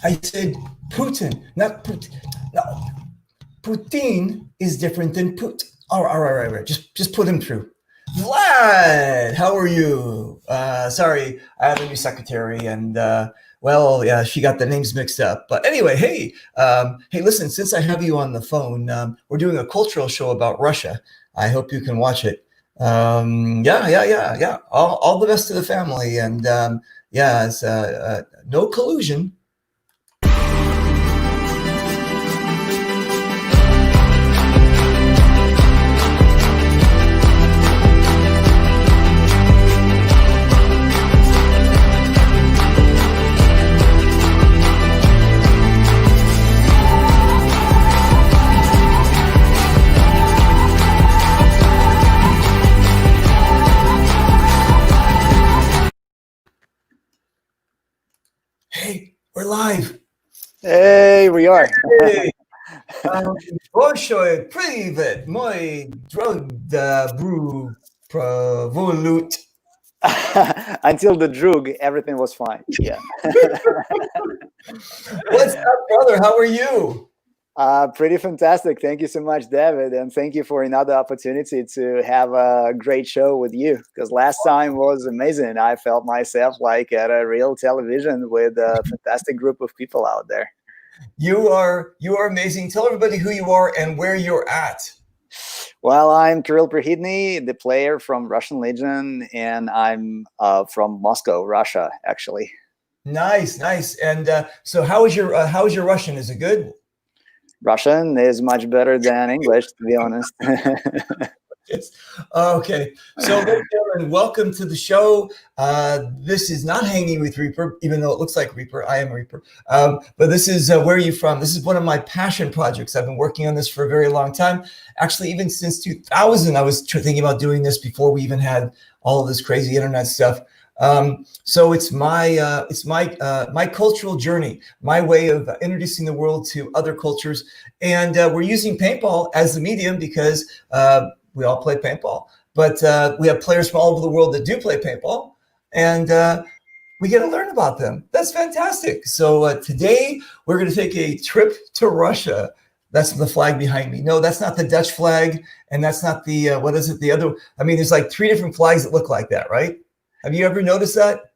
I said Putin, not Putin. No, Putin is different than Put. All right. Just put him through. Vlad, how are you? Sorry, I have a new secretary, and well, yeah, she got the names mixed up. But anyway, hey, listen, since I have you on the phone, we're doing a cultural show about Russia. I hope you can watch it. Yeah. All the best to the family, and yeah, it's no collusion. Hey, we're live. Hey, we are. Hey, Borscht, Privet, moi drug brew provolut. Until the drug, everything was fine. Yeah. What's up, brother? How are you? Pretty fantastic. Thank you so much, David. And thank you for another opportunity to have a great show with you. Because last time was amazing. I felt myself like at a real television with a fantastic group of people out there. You are amazing. Tell everybody who you are and where you're at. Well, I'm Kirill Prihidni, the player from Russian Legion, and I'm from Moscow, Russia, actually. Nice. And so how is your Russian? Is it good? Russian is much better than English, to be honest. Yes. Okay. So, ladies and gentlemen, welcome to the show. This is not Hanging with Reaper, even though it looks like Reaper. I am Reaper. But this is Where Are You From? This is one of my passion projects. I've been working on this for a very long time. Actually, even since 2000, I was thinking about doing this before we even had all of this crazy internet stuff. So it's my cultural journey, my way of introducing the world to other cultures. And we're using paintball as the medium because we all play paintball, but we have players from all over the world that do play paintball, and we get to learn about them. That's fantastic. So today we're going to take a trip to Russia. That's the flag behind me. No, that's not the Dutch flag, and that's not the what is it? The other. I mean, there's like 3 different flags that look like that, right? Have you ever noticed that?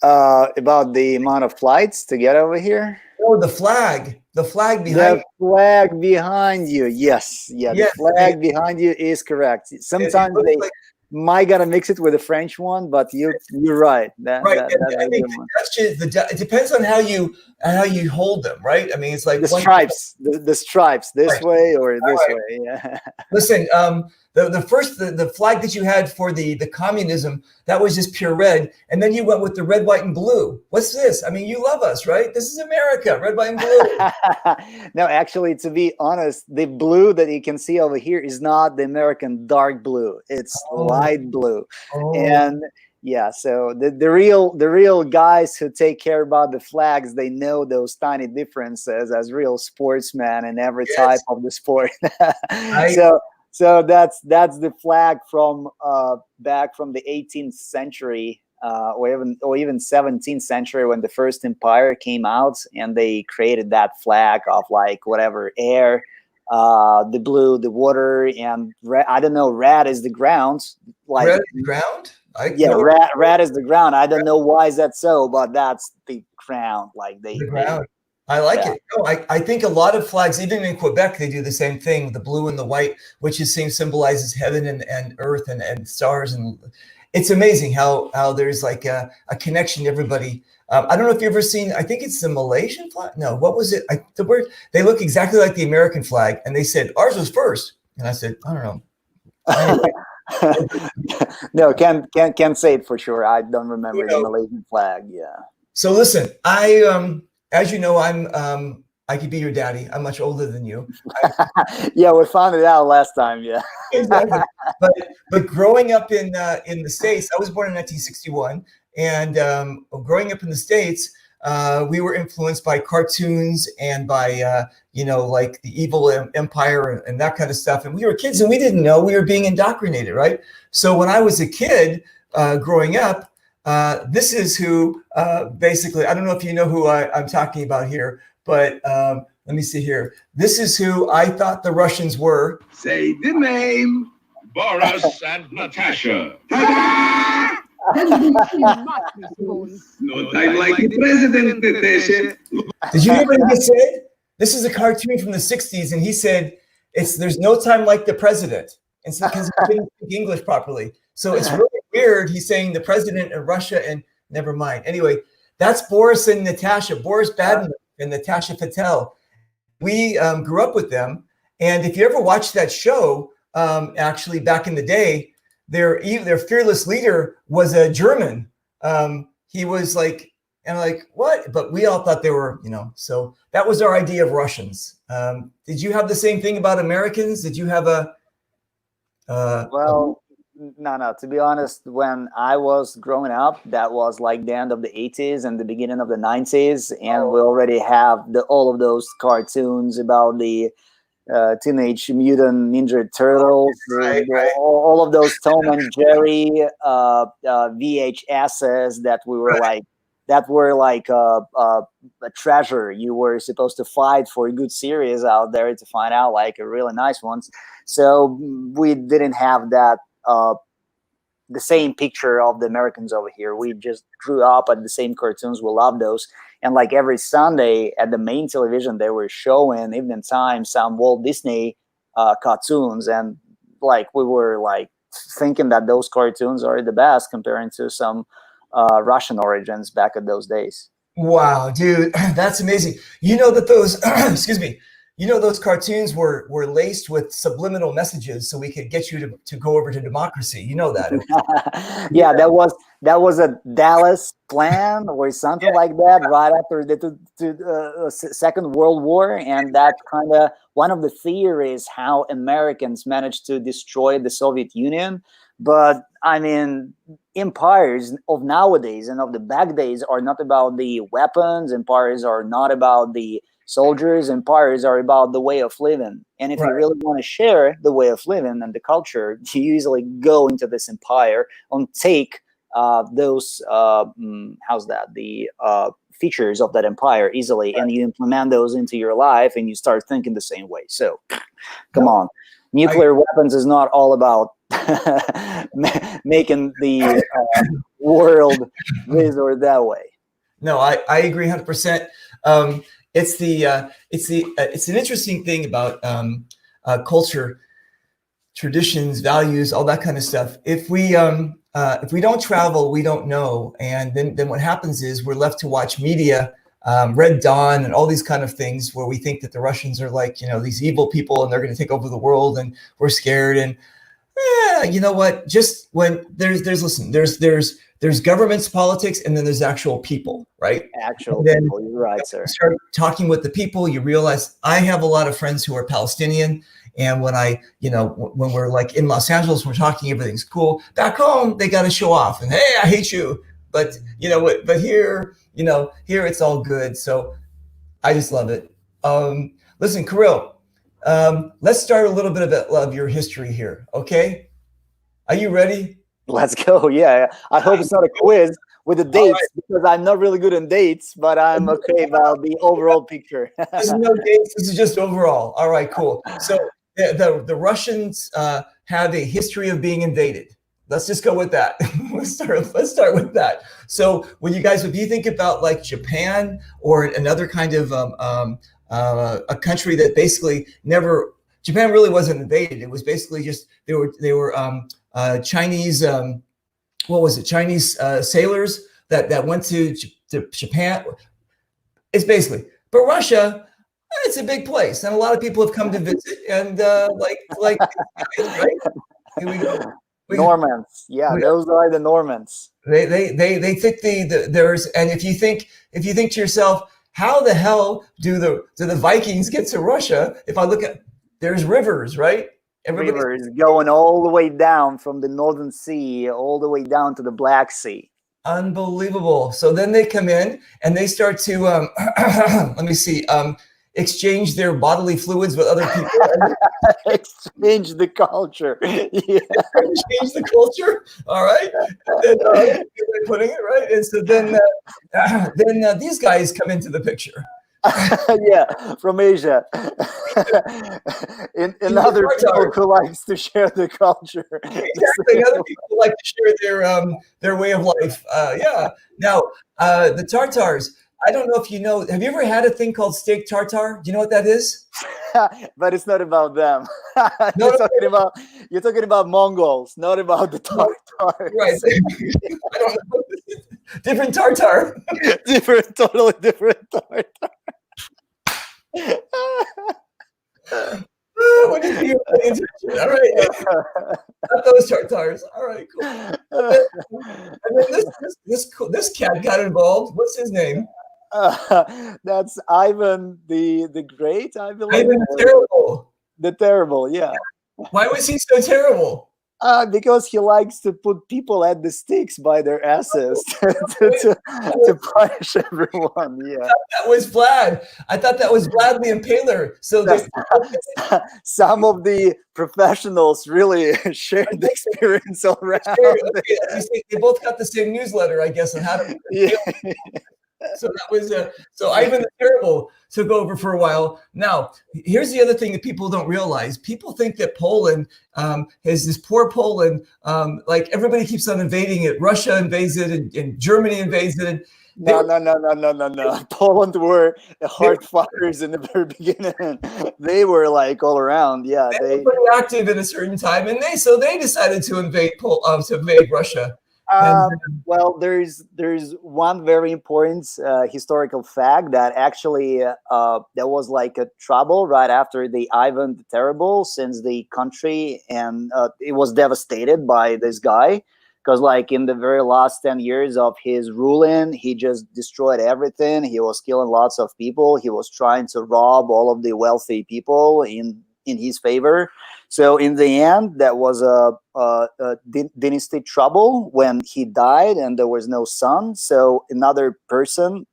About the amount of flights to get over here? Oh, the flag behind. The flag behind you. Yes. Yeah, the flag behind you is correct. Sometimes they might gotta mix it with the French one, but you're right. I think it depends on how you hold them, right? I mean, it's like the stripes, the stripes this way or this way. Yeah. Listen, the flag that you had for the communism, that was just pure red, and then you went with the red, white, and blue. What's this? I mean, you love us, right? This is America, red, white, and blue. No, actually, to be honest, the blue that you can see over here is not the American dark blue. It's light blue, and yeah. So the real guys who take care about the flags, they know those tiny differences as real sportsmen in every type of the sport. So that's the flag from back from the 18th century or even 17th century when the first empire came out, and they created that flag of like whatever air, the blue, the water, and red. I don't know. Red is the ground. Like red is the ground. Red is the ground. I don't know why is that so, but that's the ground. Like the ground. I like it. No, I think a lot of flags, even in Quebec, they do the same thing, the blue and the white, which is symbolizes heaven and earth and stars. And it's amazing how there's like a connection to everybody. I don't know if you've ever seen, I think it's the Malaysian flag. No, what was it? They look exactly like the American flag. And they said, ours was first. And I said, I don't know. No, can't say it for sure. I don't remember the Malaysian flag. Yeah. So listen, as you know, I could be your daddy. I'm much older than you. Yeah, we found it out last time. Yeah. Exactly. But growing up in the States, I was born in 1961, and growing up in the States, we were influenced by cartoons and by like the evil empire and that kind of stuff. And we were kids, and we didn't know we were being indoctrinated, right? So when I was a kid growing up, this is who basically, I don't know if you know who I'm talking about here, but let me see here. This is who I thought the Russians were. Say the name. Boris and Natasha. No time like the president, Natasha. Did you hear what he just said? This is a cartoon from the 60s, and he said, there's no time like the president. And so, because he didn't speak English properly. So it's really weird. He's saying the president of Russia, and never mind. Anyway, that's Boris and Natasha, Boris Badenoch and Natasha Patel. We grew up with them. And if you ever watched that show, actually back in the day, their fearless leader was a German. He was like, and like, what? But we all thought they were, so that was our idea of Russians. Did you have the same thing about Americans? Did you have well, no. To be honest, when I was growing up, that was like the end of the 80s and the beginning of the 90s. And we already have all of those cartoons about the Teenage Mutant Ninja Turtles, right. All of those Tom and Jerry VHSs that were like a treasure. You were supposed to fight for a good series out there to find out like a really nice ones. So we didn't have that the same picture of the Americans over here. We just grew up at the same cartoons. We love those. And like every Sunday at the main television, they were showing evening time some Walt Disney cartoons. And like we were like thinking that those cartoons are the best comparing to some Russian origins back at those days. Wow, dude, that's amazing. You know that those, excuse me, those cartoons were laced with subliminal messages so we could get you to go over to democracy. You know that. Yeah, that was a Dallas plan or something like that right after the Second World War. And that kind of one of the theories how Americans managed to destroy the Soviet Union. But I mean, empires of nowadays and of the back days are not about the weapons. Empires are not about the soldiers. Empires are about the way of living. And if you really want to share the way of living and the culture, you usually go into this empire and take those features of that empire easily, and you implement those into your life, and you start thinking the same way. So, come on, nuclear weapons is not all about making the world this or that way. No, I agree 100%. It's an interesting thing about culture, traditions, values, all that kind of stuff. If we don't travel, we don't know. And then what happens is we're left to watch media, Red Dawn and all these kind of things where we think that the Russians are like, these evil people and they're going to take over the world and we're scared. And you know what? Just when there's government's politics and then there's actual people, right? Actual people, you're right, sir. Start talking with the people, you realize I have a lot of friends who are Palestinian. And when when we're like in Los Angeles, we're talking, everything's cool. Back home, they got to show off and, hey, I hate you. But but here, here it's all good. So I just love it. Listen, Kirill, let's start a little bit of your history here. Okay. Are you ready? Let's go. Yeah. I hope it's not a quiz with the dates because I'm not really good in dates, but I'm okay about the overall picture. There's no dates. This is just overall. All right, cool. So the Russians have a history of being invaded. Let's just go with that. Let's start with that. So if you think about like Japan or another kind of a country that basically Japan really wasn't invaded. It was basically just they were Chinese. What was it? Chinese sailors that went to Japan. It's basically, but Russia, it's a big place, and a lot of people have come to visit. And like, right? Here we go. Normans, those are the Normans. They think there's, and if you think to yourself, how the hell do the Vikings get to Russia? If I look at, there's rivers, right? Rivers going all the way down from the Northern Sea, all the way down to the Black Sea. Unbelievable. So then they come in and they start to, let me see. exchange their bodily fluids with other people. Exchange the culture. Yeah. Change the culture. All right. And then, putting it right. And so then these guys come into the picture. Yeah, from Asia. in other people who likes to share the culture. Exactly. Other people like to share their way of life. Yeah. Now, the Tatars, I don't know if you know, have you ever had a thing called steak tartare? Do you know what that is? But it's not about them. No, you're talking about Mongols, not about the Tatars. Right. I don't know. Different tartar. Totally different tartar. What did you pay attention? All right. Not those tartars. All right, cool. And then this cat got involved. What's his name? That's Ivan the Great, I believe. Ivan the Terrible. The Terrible, yeah. Why was he so terrible? Because he likes to put people at the stakes by their asses to punish everyone. Yeah, that was Vlad. I thought that was Vlad the Impaler. So some of the professionals really shared the experience all around. Okay. They both got the same newsletter, I guess, on how to. Yeah. So that was so Ivan the Terrible took over for a while. Now, here's the other thing that people don't realize. People think that Poland is this poor Poland, like everybody keeps on invading it. Russia invades it, and Germany invades it. And No. Poland were hard fighters in the very beginning. They were like all around. Yeah, they were pretty active at a certain time, and they decided to invade Russia. Well, there's one very important historical fact that actually there was like a trouble right after the Ivan the Terrible, since the country and it was devastated by this guy, because like in the very last 10 years of his ruling, he just destroyed everything. He was killing lots of people. He was trying to rob all of the wealthy people in his favor. So in the end, that was a dynasty trouble when he died and there was no son. So another person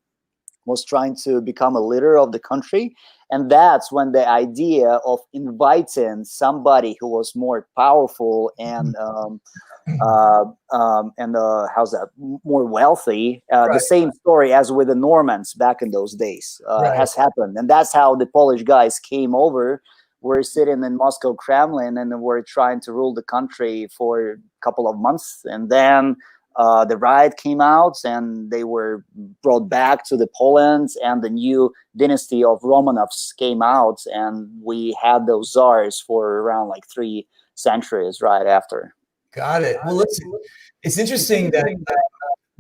was trying to become a leader of the country. And that's when the idea of inviting somebody who was more powerful and more wealthy, right. The same story as with the Normans back in those days has happened. And that's how the Polish guys came over. We're sitting in Moscow Kremlin and we're trying to rule the country for a couple of months. And then the riot came out and they were brought back to the Poland, and the new dynasty of Romanovs came out, and we had those czars for around like 3 centuries right after. Got it. Well, listen, it's interesting that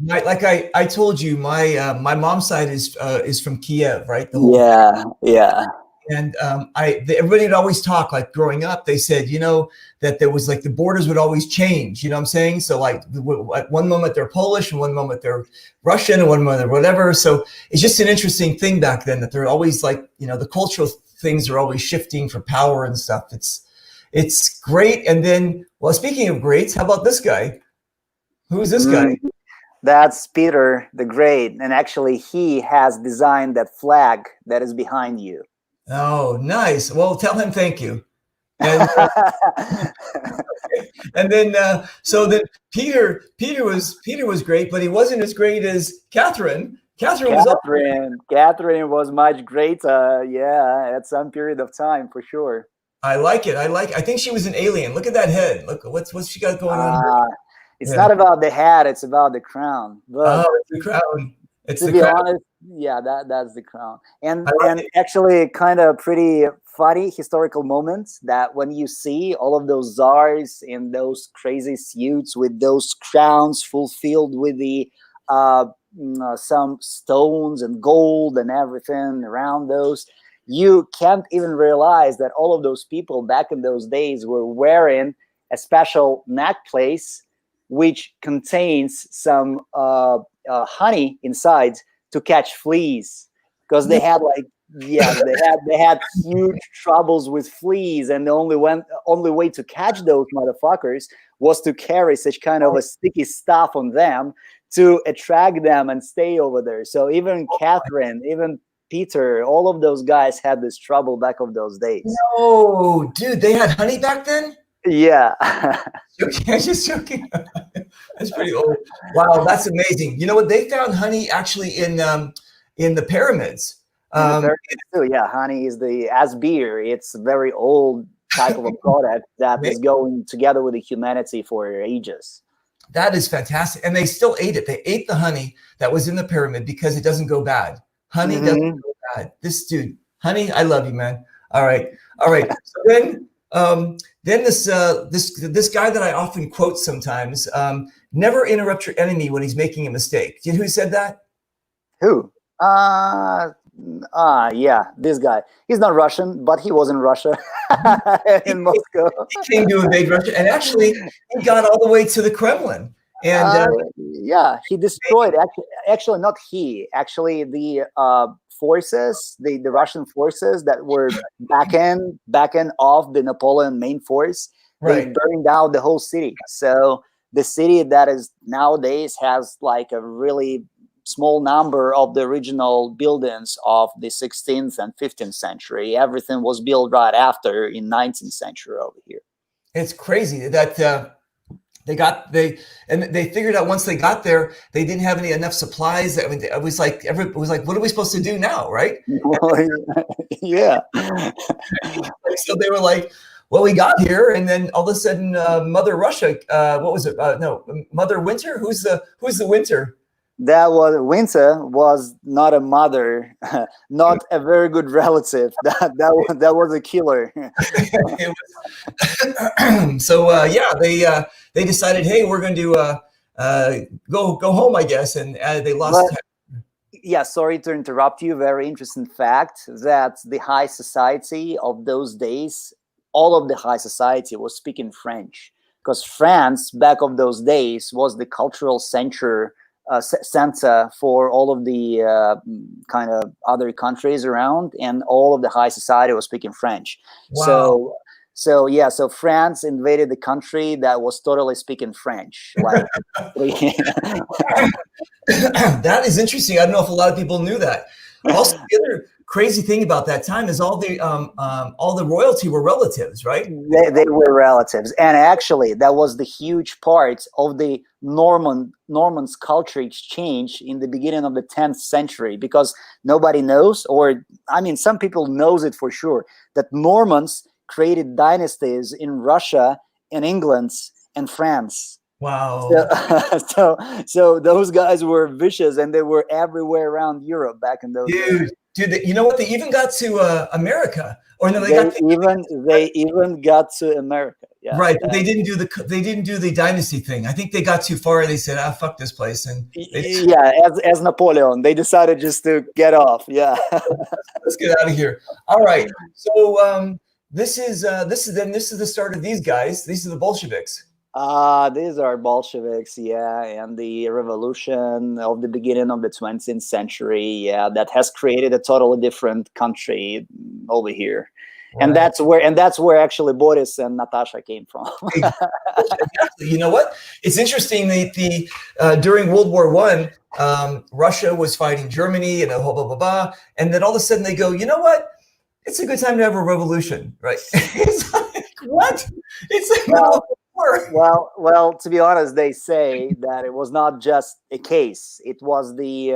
like I told you, my mom's side is from Kiev, right? Yeah. And everybody would always talk, like growing up, they said, that there was like the borders would always change. You know what I'm saying? So like at one moment they're Polish and one moment they're Russian and one moment they're whatever. So it's just an interesting thing back then that they're always like, the cultural things are always shifting for power and stuff. It's great. And then, well, speaking of greats, how about this guy? Who is this guy? That's Peter the Great. And actually he has designed that flag that is behind you. Oh, nice. Well, tell him thank you. And, and then, so then Peter was great, but he wasn't as great as Catherine. Catherine was much greater. Yeah, at some period of time for sure. I like it. I think she was an alien. Look at that head. Look, what's she got going on? It's not about the hat. It's about the crown. But it's the crown. To be honest, yeah, that's the crown. And actually kind of pretty funny historical moments that when you see all of those czars in those crazy suits with those crowns fulfilled with the some stones and gold and everything around those, you can't even realize that all of those people back in those days were wearing a special necklace which contains some honey inside to catch fleas, because they had they had huge troubles with fleas, and the only way to catch those motherfuckers was to carry such kind of a sticky stuff on them to attract them and stay over there. So even Catherine, even Peter, all of those guys had this trouble back of those days. No, dude, they had honey back then? Yeah. Okay, I'm just joking. That's pretty old. Wow, that's amazing. You know what? They found honey actually in the pyramids. Too, yeah, honey is as beer. It's a very old type of a product that is going together with the humanity for ages. That is fantastic. And they still ate it. They ate the honey that was in the pyramid because it doesn't go bad. Honey doesn't go bad. This dude, honey, I love you, man. All right. So then this guy that I often quote sometimes, never interrupt your enemy when he's making a mistake. Do you know who said that? Who? Yeah, this guy. He's not Russian, but he was in Russia, in Moscow. He came to invade Russia, and actually, he got all the way to the Kremlin. And yeah, he destroyed. Actually, not he. Actually, the forces, the Russian forces that were back end of the Napoleon main force, they burned down the whole city. So the city that is nowadays has like a really small number of the original buildings of the 16th and 15th century. Everything was built right after in 19th century over here. It's crazy that they figured out once they got there, they didn't have enough supplies. I mean, it was like, what are we supposed to do now? Right. Yeah. So they were like, well, we got here, and then all of a sudden, Mother Russia, what was it? No, Mother Winter. Who's the Winter? Winter was not a mother, not a very good relative. That was a killer. So they decided, hey, we're going to go home, I guess, and they lost. Yeah, sorry to interrupt you. Very interesting fact that the high society of those days, all of the high society was speaking French, because France back of those days was the cultural center for all of the kind of other countries around, and all of the high society was speaking French. Wow. So France invaded the country that was totally speaking French. Like, that is interesting. I don't know if a lot of people knew that. Also, the other crazy thing about that time is all the royalty were relatives, right? They were relatives, and actually, that was the huge part of the Normans culture exchange in the beginning of the 10th century, because nobody knows, or I mean, some people knows it for sure, that Normans created dynasties in Russia, in England, and France. Wow. So those guys were vicious, and they were everywhere around Europe back in those days. Dude, you know what? They even got to America, or no, they even got to America. Yeah, right. But they didn't do the dynasty thing. I think they got too far. They said, fuck this place," and as Napoleon, they decided just to get off. Yeah, let's get out of here. All right. So this is the start of these guys. These are the Bolsheviks. These are Bolsheviks, yeah, and the revolution of the beginning of the 20th century, yeah, that has created a totally different country over here. Right. And that's where actually Boris and Natasha came from. Exactly. You know what? It's interesting that during World War I, Russia was fighting Germany and blah, blah, blah, blah. And then all of a sudden they go, you know what? It's a good time to have a revolution, right? It's like, what? It's like, well, to be honest, they say that it was not just a case. It was the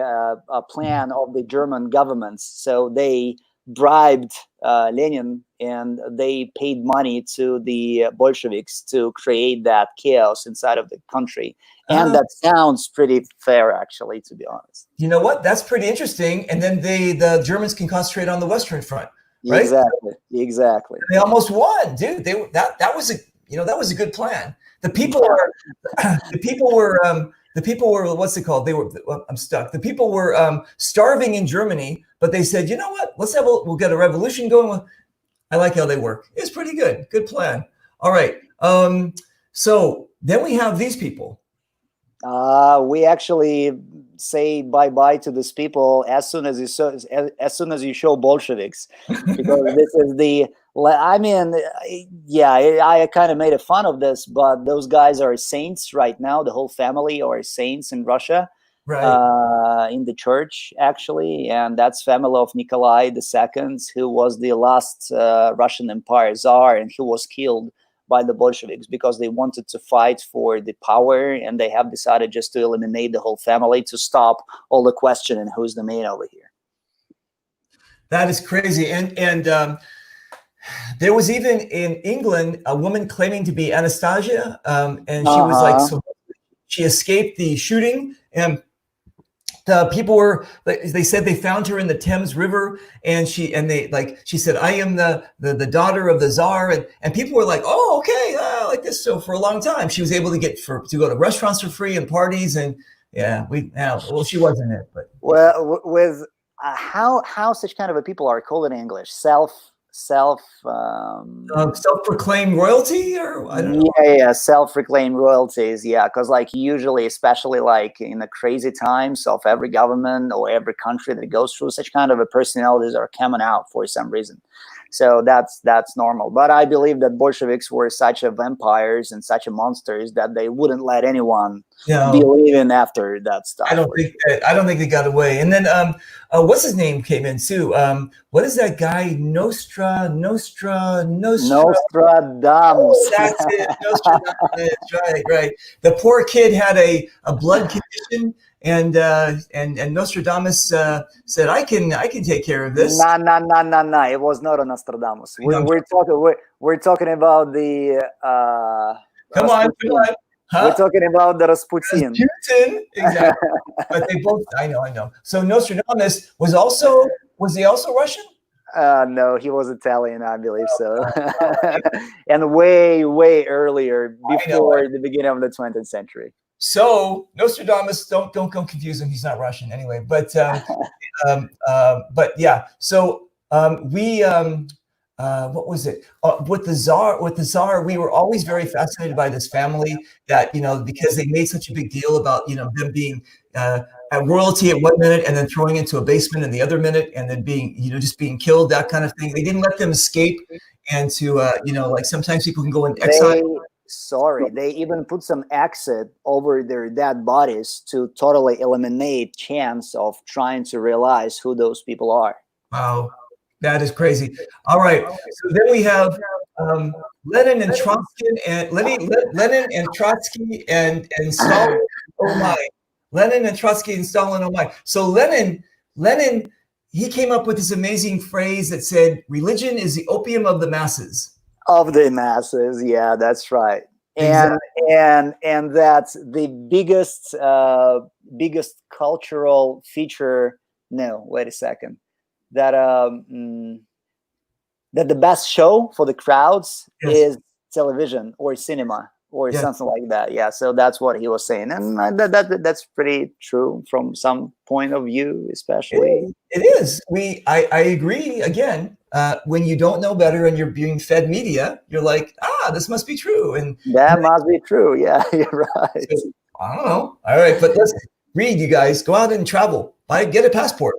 a plan of the German governments. So they bribed Lenin, and they paid money to the Bolsheviks to create that chaos inside of the country. And that sounds pretty fair, actually, to be honest. You know what? That's pretty interesting. And then the Germans can concentrate on the Western Front, right? Exactly. And they almost won, dude. That was a good plan. The people were what's it called? I'm stuck. The people were starving in Germany, but they said, you know what? We'll get a revolution going. I like how they work. It's pretty good. Good plan. All right. So then we have these people. We actually say bye-bye to these people as soon as you show Bolsheviks, because this is I mean, yeah, I kind of made a fun of this, but those guys are saints right now. The whole family are saints in Russia. Right. in the church, actually, and that's family of Nikolai II, who was the last Russian Empire Tsar, and who was killed by the Bolsheviks because they wanted to fight for the power, and they have decided just to eliminate the whole family to stop all the questioning who's the man over here. That is crazy. And there was even in England a woman claiming to be Anastasia, and she was like, so she escaped the shooting, and the people were, they said they found her in the Thames River, and she said, I am the daughter of the Tsar, and people were like, oh, okay, like this. So for a long time, she was able to to go to restaurants for free and parties, and well, she wasn't it, but well, with how such kind of a people are called in English, self-proclaimed royalty, or I don't know. Yeah, self-proclaimed royalties. Yeah, because like usually, especially like in the crazy times of every government or every country that goes through, such kind of a personalities are coming out for some reason. So that's normal. But I believe that Bolsheviks were such a vampires and such a monsters that they wouldn't let anyone believe in after that stuff. I don't think they got away. And then what's his name came in too? What is that guy? Nostradamus. That's it. Nostradamus. Right. The poor kid had a blood condition, and Nostradamus said, "I can take care of this." No. It was not a Nostradamus. We're talking about the. Come on. Huh? We're talking about the Rasputin. Exactly. But they both, I know. So Nostradamus was he also Russian? No, he was Italian, I believe so. And way earlier, before the beginning of the 20th century. So Nostradamus, don't confuse him. He's not Russian anyway. But yeah. So what was it with the Tsar? We were always very fascinated by this family that, because they made such a big deal about, them being at royalty at one minute and then throwing into a basement in the other minute, and then being, just being killed, that kind of thing. They didn't let them escape, and to like sometimes people can go in exile. They even put some exit over their dead bodies to totally eliminate chance of trying to realize who those people are. Wow. That is crazy. All right. So then we have Lenin and Trotsky and Lenin and Trotsky and Stalin. Oh my. Lenin and Trotsky and Stalin. Oh my. So Lenin, he came up with this amazing phrase that said, "Religion is the opium of the masses." Of the masses, yeah, that's right. Exactly. And that's the biggest cultural feature. No, wait a second. That the best show for the crowds is television or cinema or something like that. Yeah, so that's what he was saying, and that's pretty true from some point of view, especially. It is. I agree. Again, when you don't know better and you're being fed media, you're like, this must be true, and that must be true. Yeah, you're right. So, I don't know. All right, but let's read. You guys go out and travel. Get a passport.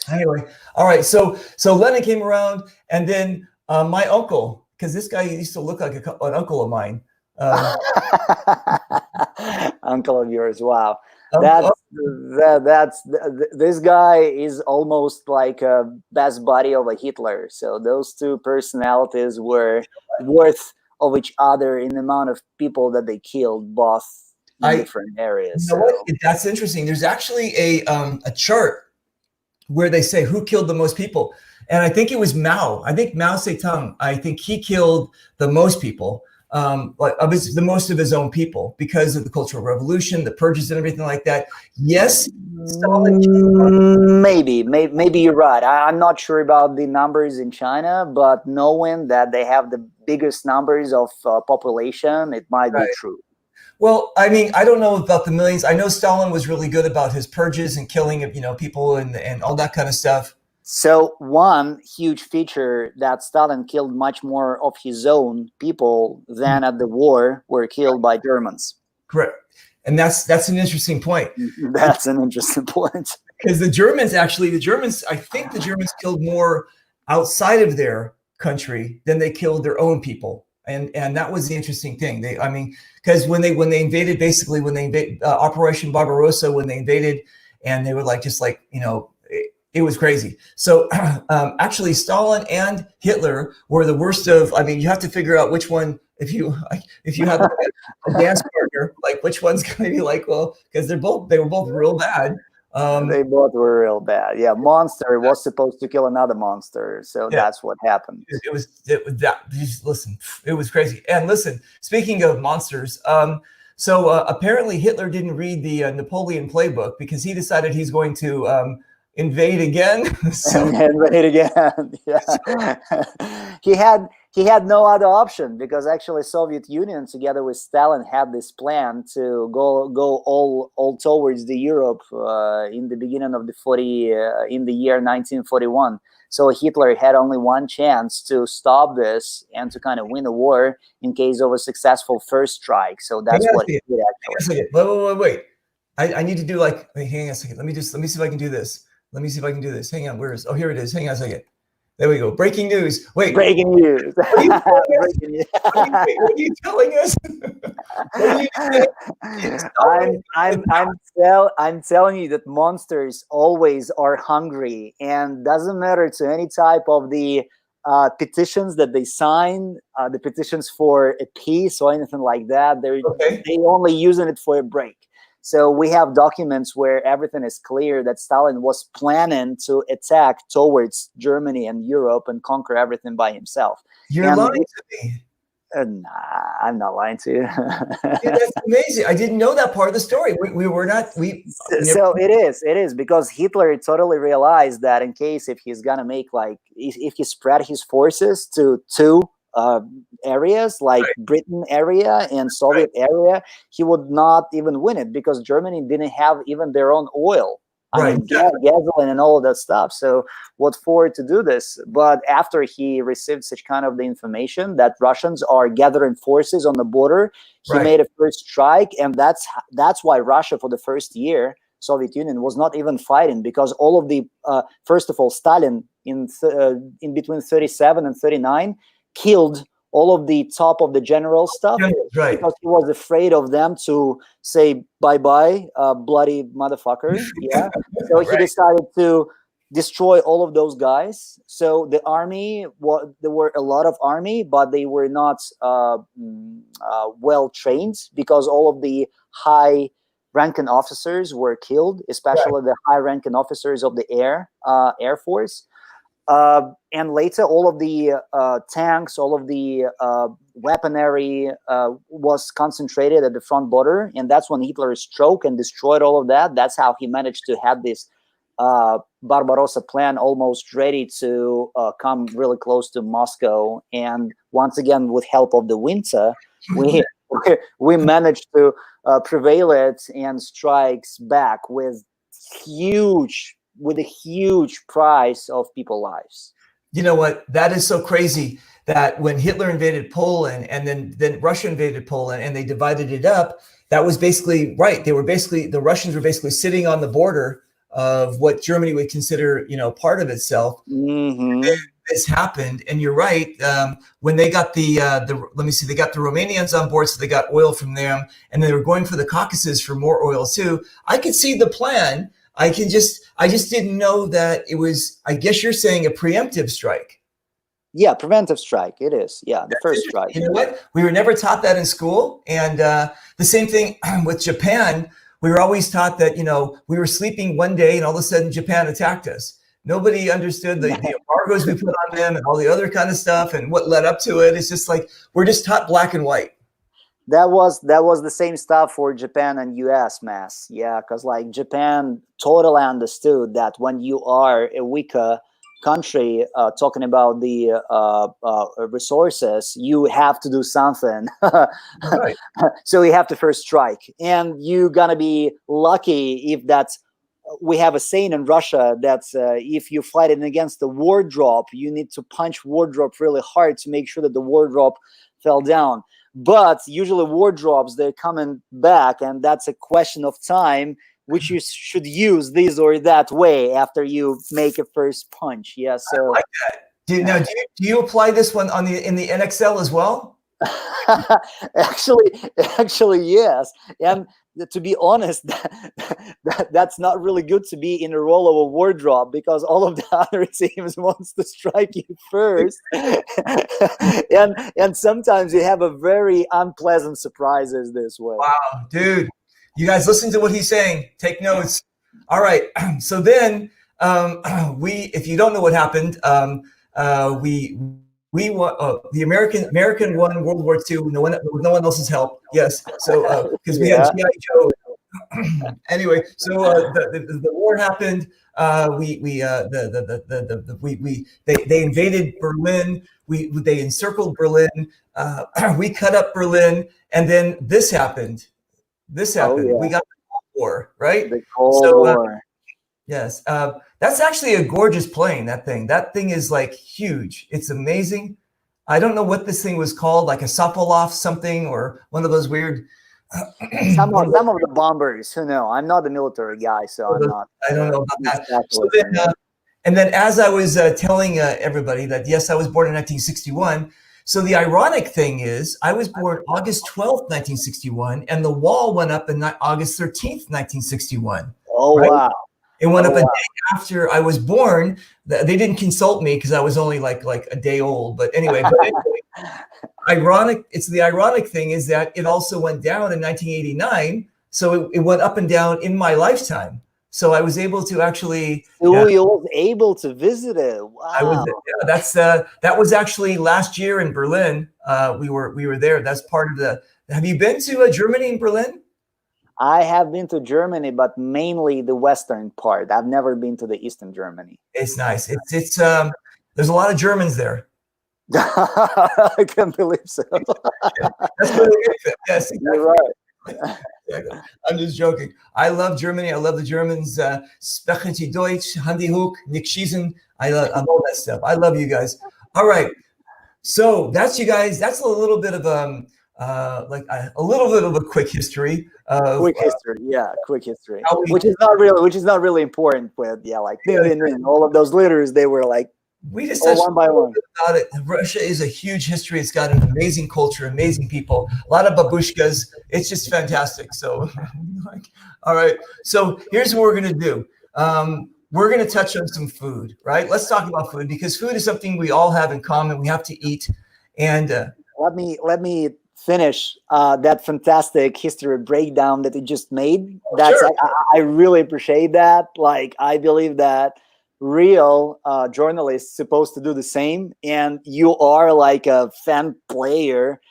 Anyway, all right. So Lenin came around, and then my uncle, because this guy used to look like an uncle of mine. Uncle of yours. Wow. This guy is almost like a best buddy of a Hitler. So those two personalities were worth of each other in the amount of people that they killed, both in different areas. You know what? That's interesting. There's actually a chart where they say who killed the most people. And I think it was Mao. I think Mao Zedong. I think he killed the most people, the most of his own people, because of the Cultural Revolution, the purges and everything like that. Yes, Stalin. Maybe you're right. I'm not sure about the numbers in China, but knowing that they have the biggest numbers of population, it might be true. Well, I mean, I don't know about the millions. I know Stalin was really good about his purges and killing, people and all that kind of stuff. So one huge feature that Stalin killed much more of his own people than at the war were killed by Germans. Correct. And that's an interesting point. That's an interesting point. Because I think the Germans killed more outside of their country than they killed their own people. And that was the interesting thing. I mean, because when they invaded, basically when they invaded Operation Barbarossa, when they invaded, and they were like just like it was crazy. So actually, Stalin and Hitler were the worst of. I mean, you have to figure out which one. If you have a dance partner, like which one's going to be like, well, because they were both real bad. They both were real bad. Yeah, monster was supposed to kill another monster, so that's what happened. It was that. Listen, it was crazy. And listen, speaking of monsters, so apparently Hitler didn't read the Napoleon playbook because he decided he's going to invade again. Invade again. Yeah. He had no other option because actually Soviet Union together with Stalin had this plan to go all towards the Europe in the beginning of in the year 1941. So Hitler had only one chance to stop this and to kind of win the war in case of a successful first strike. So that's what he did actually. Wait. I need to do like, hang on a second. Let me see if I can do this. Hang on, here it is. Hang on a second. There we go. Breaking news. Wait. Breaking news. What are you telling us? I'm telling you that monsters always are hungry, and doesn't matter to any type of the petitions that they sign, the petitions for a peace or anything like that. They only using it for a break. So we have documents where everything is clear that Stalin was planning to attack towards Germany and Europe and conquer everything by himself. You're lying to me. Nah, I'm not lying to you. That's amazing. I didn't know that part of the story. So it is because Hitler totally realized that in case if he's gonna make if he spread his forces to two areas like Britain area and Soviet area, he would not even win it because Germany didn't have even their own oil. I mean, gasoline and all of that stuff. So what for to do this? But after he received such kind of the information that Russians are gathering forces on the border, he made a first strike, and that's why Russia for the first year, Soviet Union was not even fighting because all of the first of all, Stalin in between 37 and 39 killed all of the top of the general stuff because he was afraid of them to say bye-bye, bloody motherfucker. Yeah. So he decided to destroy all of those guys. So the army, there were a lot of army, but they were not well trained because all of the high ranking officers were killed, especially the high ranking officers of the Air Force. And later, all of the tanks, all of the weaponry was concentrated at the front border, and that's when Hitler struck and destroyed all of that. That's how he managed to have this Barbarossa plan almost ready to come really close to Moscow. And once again, with help of the winter, we managed to prevail it and strikes back with a huge price of people's lives. You know what? That is so crazy that when Hitler invaded Poland and then Russia invaded Poland and they divided it up, that was basically right. The Russians were basically sitting on the border of what Germany would consider, part of itself. Mm-hmm. This happened, and you're right. When they got they got the Romanians on board, so they got oil from them, and they were going for the Caucasus for more oil too. I could see the plan. I just didn't know that it was, I guess you're saying, a preemptive strike. Yeah, preventive strike. It is. Yeah, the first strike. You know what? We were never taught that in school. And the same thing with Japan. We were always taught that, we were sleeping one day and all of a sudden Japan attacked us. Nobody understood the embargoes we put on them and all the other kind of stuff and what led up to it. It's just like, we're just taught black and white. That was the same stuff for Japan and US, mass. Yeah, because Japan totally understood that when you are a weaker country talking about the resources, you have to do something. Right. So you have to first strike, and you're gonna be lucky if that's. We have a saying in Russia that if you're fighting against the wardrobe, you need to punch wardrobe really hard to make sure that the wardrobe fell down. But usually wardrobes, they're coming back, and that's a question of time, which you should use this or that way after you make a first punch. Yeah, so I like that. Do you apply this one in the NXL as well? actually, yes. And to be honest, that's not really good to be in the role of a wardrobe, because all of the other teams wants to strike you first, and sometimes you have a very unpleasant surprises this way. Wow, dude, you guys listen to what he's saying. Take notes. All right. So then if you don't know what happened, we won, the American won World War II with no one else's help. Yes. So because we had G.I. Joe. Anyway, so the war happened. They invaded Berlin. They encircled Berlin. We cut up Berlin, and then this happened. Oh, yeah. We got the Cold War, right? The Cold War. Yes. That's actually a gorgeous plane, that thing. That thing is like huge. It's amazing. I don't know what this thing was called, like a Sokolov something, or one of those weird. Some of the bombers, who know? I'm not the military guy, so I'm not. I don't know about that. So then, and then as I was telling everybody that, yes, I was born in 1961. So the ironic thing is I was born August 12th, 1961, and the wall went up on August 13th, 1961. Oh, right? Wow. It went up a day after I was born. They didn't consult me because I was only like a day old. But anyway, ironic. It's the ironic thing is that it also went down in 1989. So it went up and down in my lifetime. So I was able to actually. So you were able to visit it. Wow. I was. Yeah, that was actually last year in Berlin. We were there. That's part of the. Have you been to Germany and Berlin? I have been to Germany, but mainly the western part. I've never been to the eastern Germany. It's nice. It's there's a lot of Germans there. I can't believe so. Yeah, that's really good. Yes, exactly. You're right. Yeah, I'm just joking. I love Germany. I love the Germans. Sprechen Sie Deutsch, Handy Hook, Nick Schießen. I love all that stuff. I love you guys. All right. So that's you guys. That's a little bit of a little bit of a quick history. Quick history. Which is not really important. But all of those letters, they were like. We just touched one by one about it. Russia is a huge history. It's got an amazing culture, amazing people, a lot of babushkas. It's just fantastic. So, all right. So here's what we're going to do. We're going to touch on some food, right? Let's talk about food because food is something we all have in common. We have to eat. And let me finish that fantastic history breakdown that you just made. That's sure. I really appreciate that. Like, I believe that real journalists supposed to do the same, and you are like a fan player,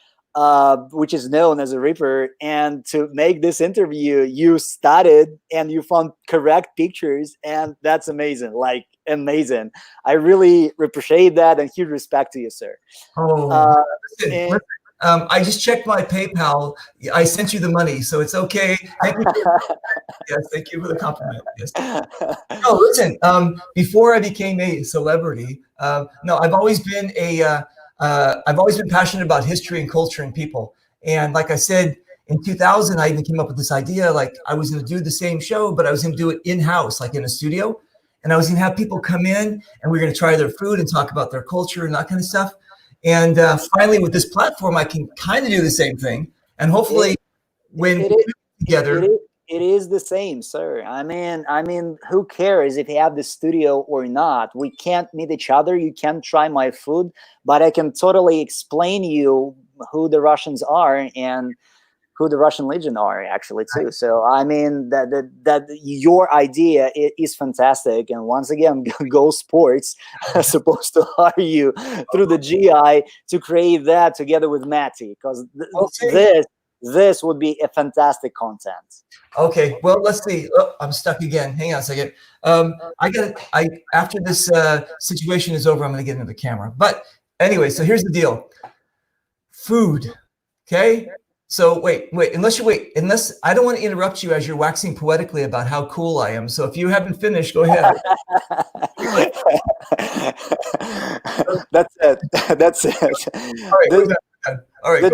which is known as a Reaper. And to make this interview, you studied and you found correct pictures, and that's amazing. Like, amazing. I really appreciate that, and huge respect to you, sir. Listen, I just checked my PayPal. I sent you the money, so it's okay. Thank you. Yes, thank you for the compliment. Yes. No, listen. Before I became a celebrity, no, I've always been passionate about history and culture and people. And like I said, in 2000, I even came up with this idea. Like, I was going to do the same show, but I was going to do it in-house, like in a studio. And I was going to have people come in, and we were going to try their food and talk about their culture and that kind of stuff. And finally, with this platform, I can kind of do the same thing. And hopefully, when we get together, it is the same, sir. I mean, who cares if you have the studio or not? We can't meet each other. You can't try my food, but I can totally explain you who the Russians are and who the Russian Legion are, actually, too. So I mean that your idea is fantastic. And once again, Go Sports are supposed to hire you through the GI to create that together with Matty, because this would be a fantastic content. Okay, well, let's see. Oh, I'm stuck again. Hang on a second. After this situation is over, I'm going to get into the camera. But anyway, so here's the deal. Food, okay? So wait, unless I don't want to interrupt you as you're waxing poetically about how cool I am. So if you haven't finished, go ahead. That's it. All right.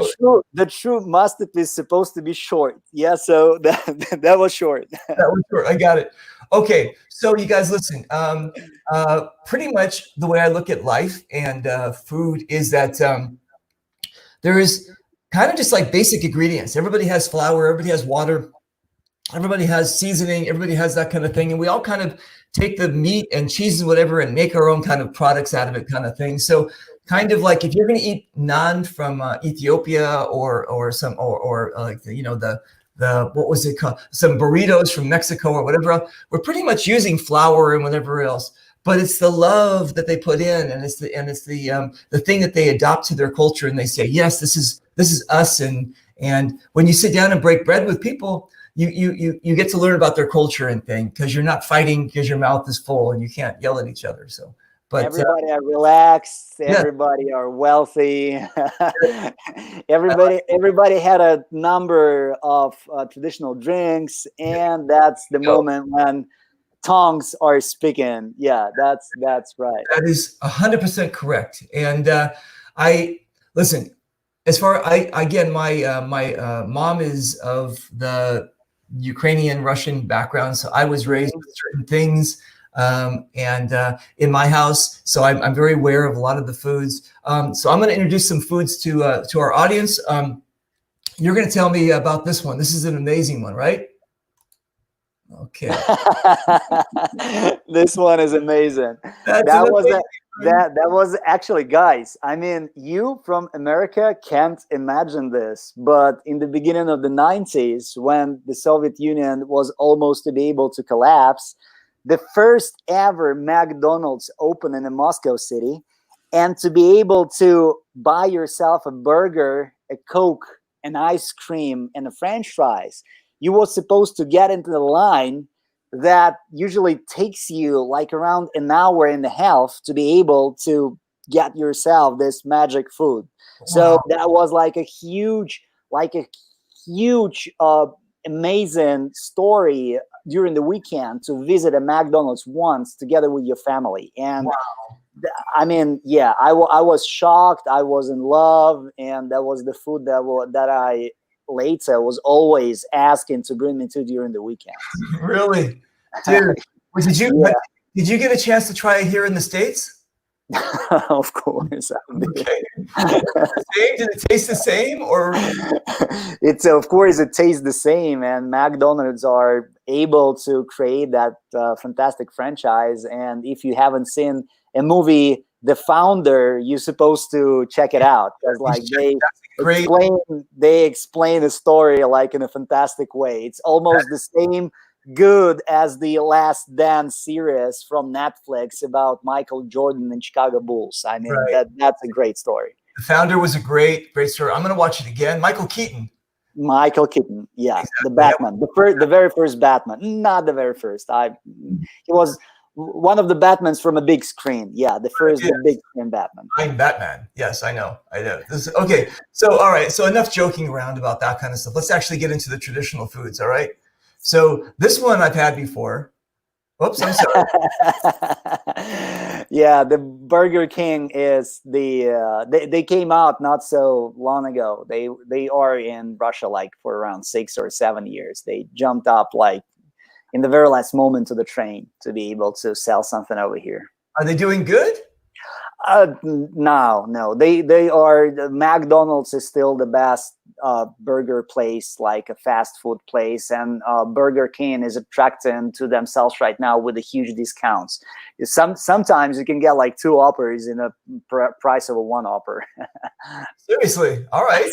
The true masterpiece is supposed to be short. Yeah, so that was short. That was short. I got it. Okay, so you guys listen. Pretty much the way I look at life and food is that there is kind of just like basic ingredients. Everybody has flour, everybody has water, everybody has seasoning, everybody has that kind of thing. And we all kind of take the meat and cheese and whatever and make our own kind of products out of it kind of thing. So kind of like if you're going to eat naan from Ethiopia or like the what was it called? Some burritos from Mexico or whatever else, we're pretty much using flour and whatever else. But it's the love that they put in, and it's the thing that they adopt to their culture, and they say, yes, this is us. And when you sit down and break bread with people, you get to learn about their culture and thing, because you're not fighting because your mouth is full and you can't yell at each other. So, but everybody are relaxed. Everybody are wealthy. everybody had a number of traditional drinks, and that's the moment when tongues are speaking. Yeah, that's right. That is 100% correct. And I listen. As far again, my mom is of the Ukrainian Russian background, so I was raised with certain things, and in my house, so I'm very aware of a lot of the foods. So I'm going to introduce some foods to our audience. You're going to tell me about this one. This is an amazing one, right? Okay. This one is amazing. That was actually, guys, I mean, you from America can't imagine this, but in the beginning of the 90s, when the Soviet Union was almost to be able to collapse, the first ever McDonald's opened in a Moscow city, and to be able to buy yourself a burger, a Coke, an ice cream, and a French fries, you were supposed to get into the line that usually takes you like around an hour and a half to be able to get yourself this magic food. Wow. So that was like a huge, amazing story during the weekend to visit a McDonald's once together with your family. And wow. I mean, yeah, I was shocked. I was in love, and that was the food that I later was always asking to bring me to during the weekend. Really? Dude, did you get a chance to try it here in the States? Of course. Okay. Did it taste the same, or? It's of course it tastes the same, and McDonald's are able to create that fantastic franchise. And if you haven't seen a movie, The Founder, you're supposed to check it out, because like they explain the story like in a fantastic way. It's almost the same good as the Last Dance series from Netflix about Michael Jordan and Chicago Bulls. I mean, that's a great story. The Founder was a great story. I'm going to watch it again. Michael Keaton, yeah, exactly. The Batman, the very first Batman, not the very first. He was one of the Batmans from a big screen. Yeah, the big screen Batman. I'm Batman. Yes, I know. Okay. So, all right. So enough joking around about that kind of stuff. Let's actually get into the traditional foods. All right. So this one I've had before. Oops, I'm sorry. Yeah, the Burger King is they came out not so long ago. They are in Russia like for around 6 or 7 years. They jumped up like in the very last moment to the train to be able to sell something over here. Are they doing good? No. They are. McDonald's is still the best burger place, like a fast food place, and Burger King is attracting to themselves right now with the huge discounts. Sometimes you can get like 2 Whoppers in a price of a 1 Whopper. Seriously? All right.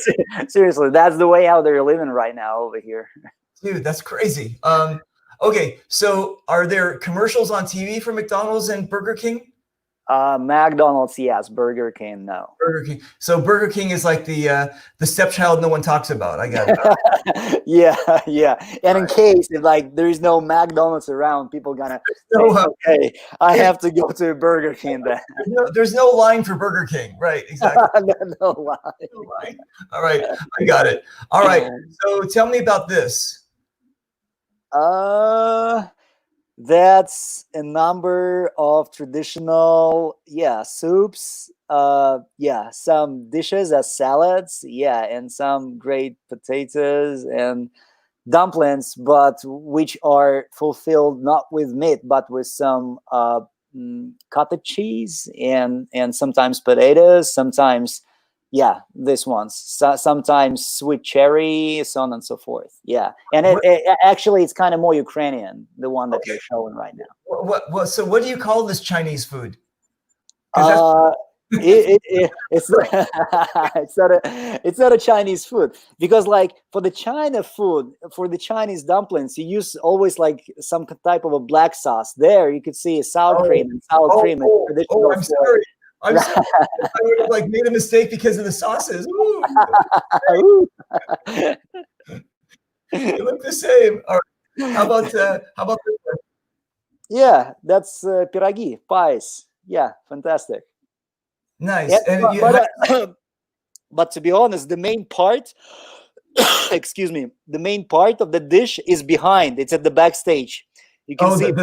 Seriously, that's the way how they're living right now over here. Dude, that's crazy. Okay, so are there commercials on TV for McDonald's and Burger King? McDonald's, yes. Burger King, no. Burger King. So Burger King is like the stepchild no one talks about. I got it. Yeah. And in case if like there is no McDonald's around, people gonna say, okay, I have to go to Burger King then. There's no line for Burger King, right? Exactly. No line. All right, I got it. All right. So tell me about this. That's a number of traditional, soups, some dishes as salads, and some great potatoes and dumplings, but which are fulfilled not with meat, but with some cottage cheese and sometimes potatoes, sometimes Yeah, this ones. Sometimes sweet cherry, so on and so forth. Yeah, and actually it's kind of more Ukrainian, the one that you're showing right now. So what do you call this Chinese food? It's it's not a Chinese food, because like for the Chinese dumplings, you use always like some type of a black sauce. There you could see sour cream and sour cream. I'm sorry. I'm sorry. I would have like made a mistake because of the sauces. Ooh. They look the same. All right. How about this one? Yeah, that's pirogi, pies. Yeah, fantastic. Nice. Yeah, but to be honest, the main part, excuse me, the main part of the dish is behind. It's at the backstage. You can see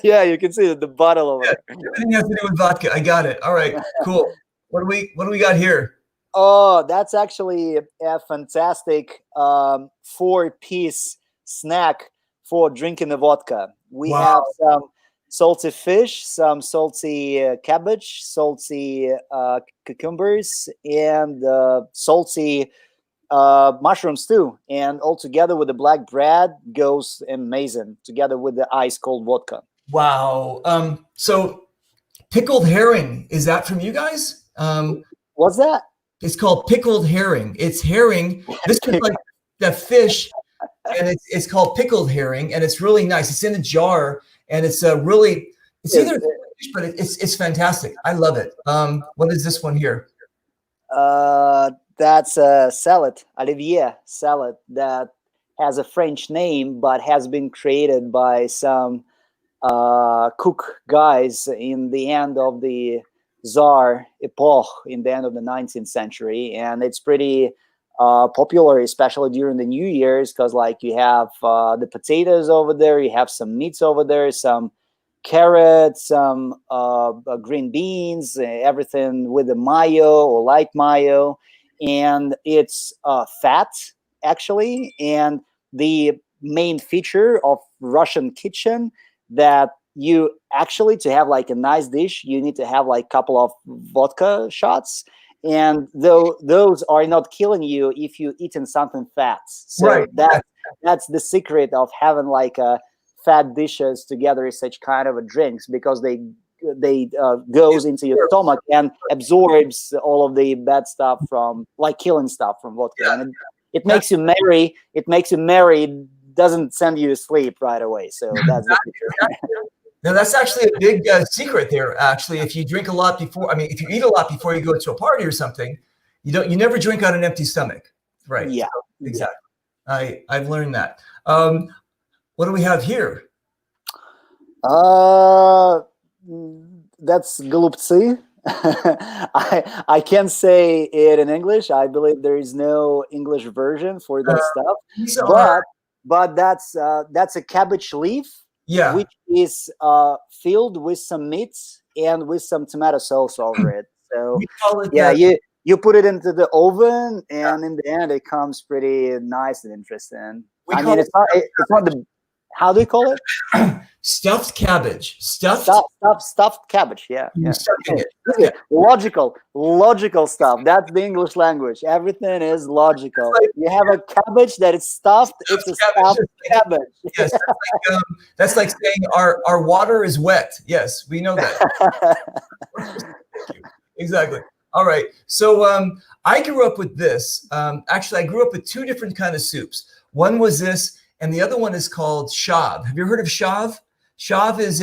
yeah, you can see the bottle over there. Everything has to do with vodka. I got it. All right, cool. What do we got here? Oh, that's actually a fantastic 4-piece snack for drinking the vodka. We have some salty fish, some salty cabbage, salty cucumbers, and salty mushrooms too. And all together with the black bread goes amazing together with the ice cold vodka. Wow. So pickled herring, is that from you guys? What's that? It's called pickled herring. It's herring. This is like the fish, and it's called pickled herring, and it's really nice. It's in a jar, and it's really either fish, but it's fantastic. I love it. What is this one here? That's a salad, Olivier salad, that has a French name but has been created by some cook guys in the end of the Tsar epoch, in the end of the 19th century, and it's pretty popular, especially during the New Year's, because like you have the potatoes over there, you have some meats over there, some carrots, some green beans, everything with the mayo or light mayo, and it's fat actually. And the main feature of Russian kitchen, that you actually, to have like a nice dish, you need to have like a couple of vodka shots, and those are not killing you if you eaten something fat. So right. That's the secret of having like a fat dishes together is such kind of a drinks, because they goes into your stomach and absorbs all of the bad stuff from like killing stuff from vodka. Yeah. And it makes you merry. It makes you merry. It doesn't send you to sleep right away. So that's the picture. Now that's actually a big secret there. Actually, if you drink a lot before, if you eat a lot before you go to a party or something, you never drink on an empty stomach, right? Yeah, so, exactly. Yeah. I've learned that. What do we have here? That's голубцы. I can't say it in English. I believe there is no English version for that stuff. But that's a cabbage leaf. Yeah, which is filled with some meat and with some tomato sauce over it. So you put it into the oven, and in the end, it comes pretty nice and interesting. It's not the. How do you call it? Stuffed cabbage. Stuffed cabbage. Yeah. Yeah. Logical stuff. That's the English language. Everything is logical. You have a cabbage that is stuffed. It's a stuffed cabbage. Yes, that's like saying our water is wet. Yes, we know that. Exactly. All right. So I grew up with this. Actually, I grew up with two different kind of soups. One was this, and the other one is called shav. Have you heard of shav? Shav is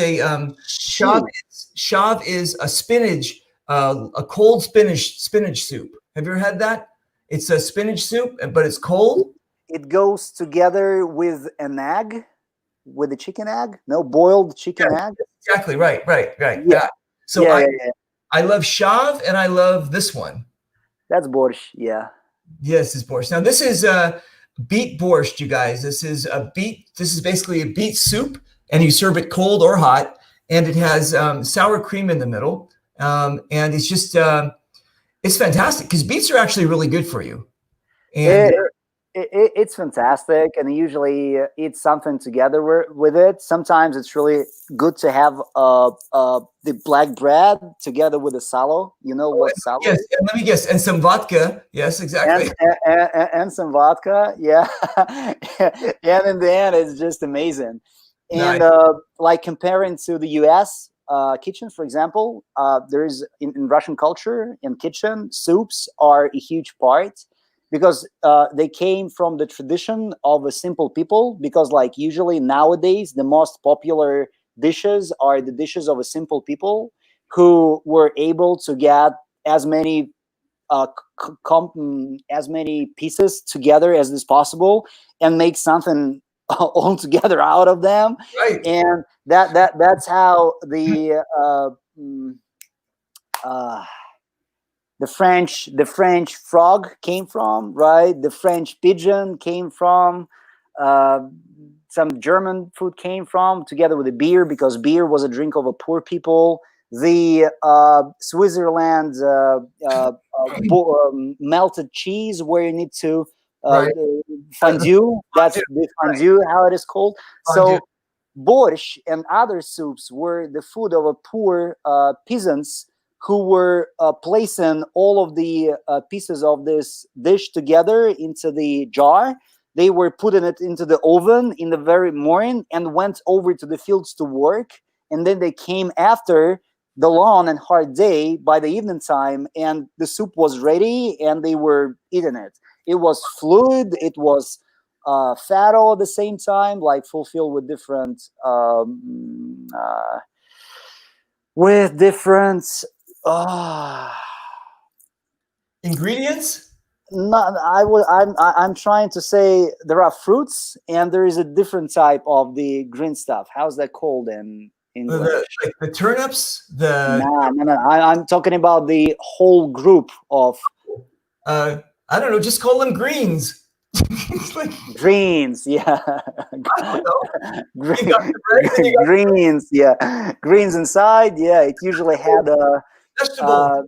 shav is a spinach, a cold spinach soup. Have you ever had that? It's a spinach soup, but it's cold. It goes together with an egg, with a chicken egg. No, boiled chicken egg. Exactly. Right. Yeah. So I love shav, and I love this one. That's borscht. Yeah. Yes, it's borscht. Now this is beet borscht, you guys. This is a beet. This is basically a beet soup, and you serve it cold or hot, and it has sour cream in the middle, and it's just it's fantastic because beets are actually really good for you. And It's fantastic, and I usually eat something together with it. Sometimes it's really good to have the black bread together with the salo. You know what salo Yes, is? and let me guess, and some vodka. Yes, exactly. And some vodka, yeah. And in the end, it's just amazing. And Nice. like comparing to the U.S. Kitchen, for example, there is in Russian culture in kitchen, soups are a huge part because they came from the tradition of a simple people. Because like usually nowadays, the most popular dishes are the dishes of a simple people who were able to get as many as many pieces together as is possible and make something all together out of them. Right. And that's how mm, uh, the French frog came from, right? The French pigeon came from. Uh, some German food came from, together with the beer, because beer was a drink of a poor people. The Switzerland melted cheese, where you need to uh, Right. fondue. That's Fondue, the fondue, how it is called. fondue. So borscht and other soups were the food of a poor peasants who were placing all of the pieces of this dish together into the jar. They were putting it into the oven in the very morning and went over to the fields to work. And then they came after the long and hard day by the evening time, and the soup was ready and they were eating it. It was fluid. It was fat all at the same time, like fulfilled with different with different uh, Ingredients? not I'm trying to say there are fruits and there is a different type of the green stuff. How's that called in English? Like the turnips, the No. I'm talking about the whole group of I don't know, just call them greens. Like, greens. Yeah. I don't know. You got the bread, then you got Greens. Yeah. Greens inside. Yeah. It usually had vegetable.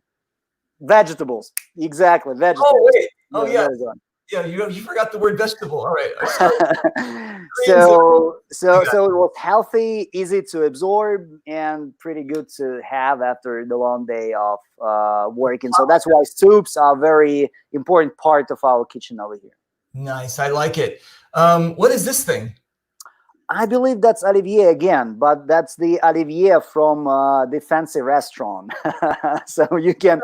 vegetables. Exactly. Oh Vegetables. wait. Oh Yeah. yeah. Very good. Yeah, you forgot the word vegetable. All right. Sorry. Greens So it was healthy, easy to absorb, and pretty good to have after the long day of working. So that's why soups are a very important part of our kitchen over here. Nice. I like it. What is this thing? I believe that's Olivier again, but that's the Olivier from the fancy restaurant. So you can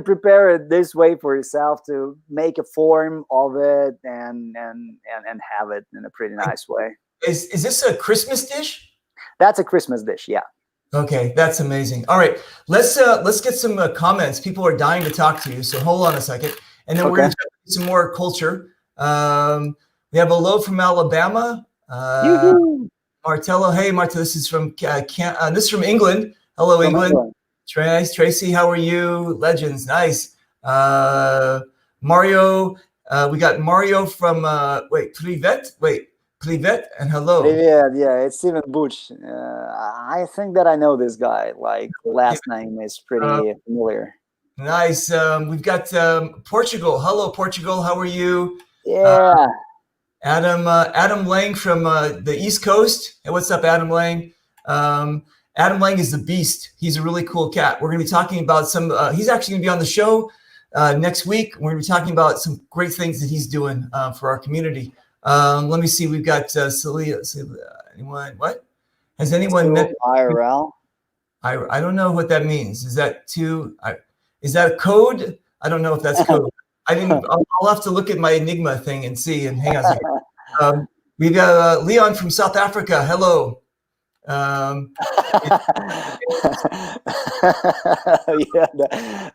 prepare it this way for yourself to make a form of it and have it in a pretty nice way. Is this a Christmas dish? That's a Christmas dish, yeah. Okay, that's amazing. All right, let's get some comments. People are dying to talk to you, so hold on a second, and then we're going to talk some more culture. We have a hello from Alabama. Martello, hey Marta, this is from this is from England. Hello, From England. Tracy, how are you? Legends, nice. Mario, we got Mario from Privet, and hello. Privet, yeah, it's Steven Butch. I think that I know this guy. Like last name is pretty familiar. Nice. We've got Portugal. Hello, Portugal. How are you? Yeah. Adam Lang from the East Coast. Hey, what's up, Adam Lang? Adam Lang is the beast. He's a really cool cat. We're going to be talking about some. He's actually going to be on the show next week. We're going to be talking about some great things that he's doing for our community. Let me see. We've got Celia. Anyone? What? Has anyone met IRL? I don't know what that means. Is that is that a code? I don't know if that's code. I'll have to look at my Enigma thing and see. And hang on a second. We've got Leon from South Africa. Hello.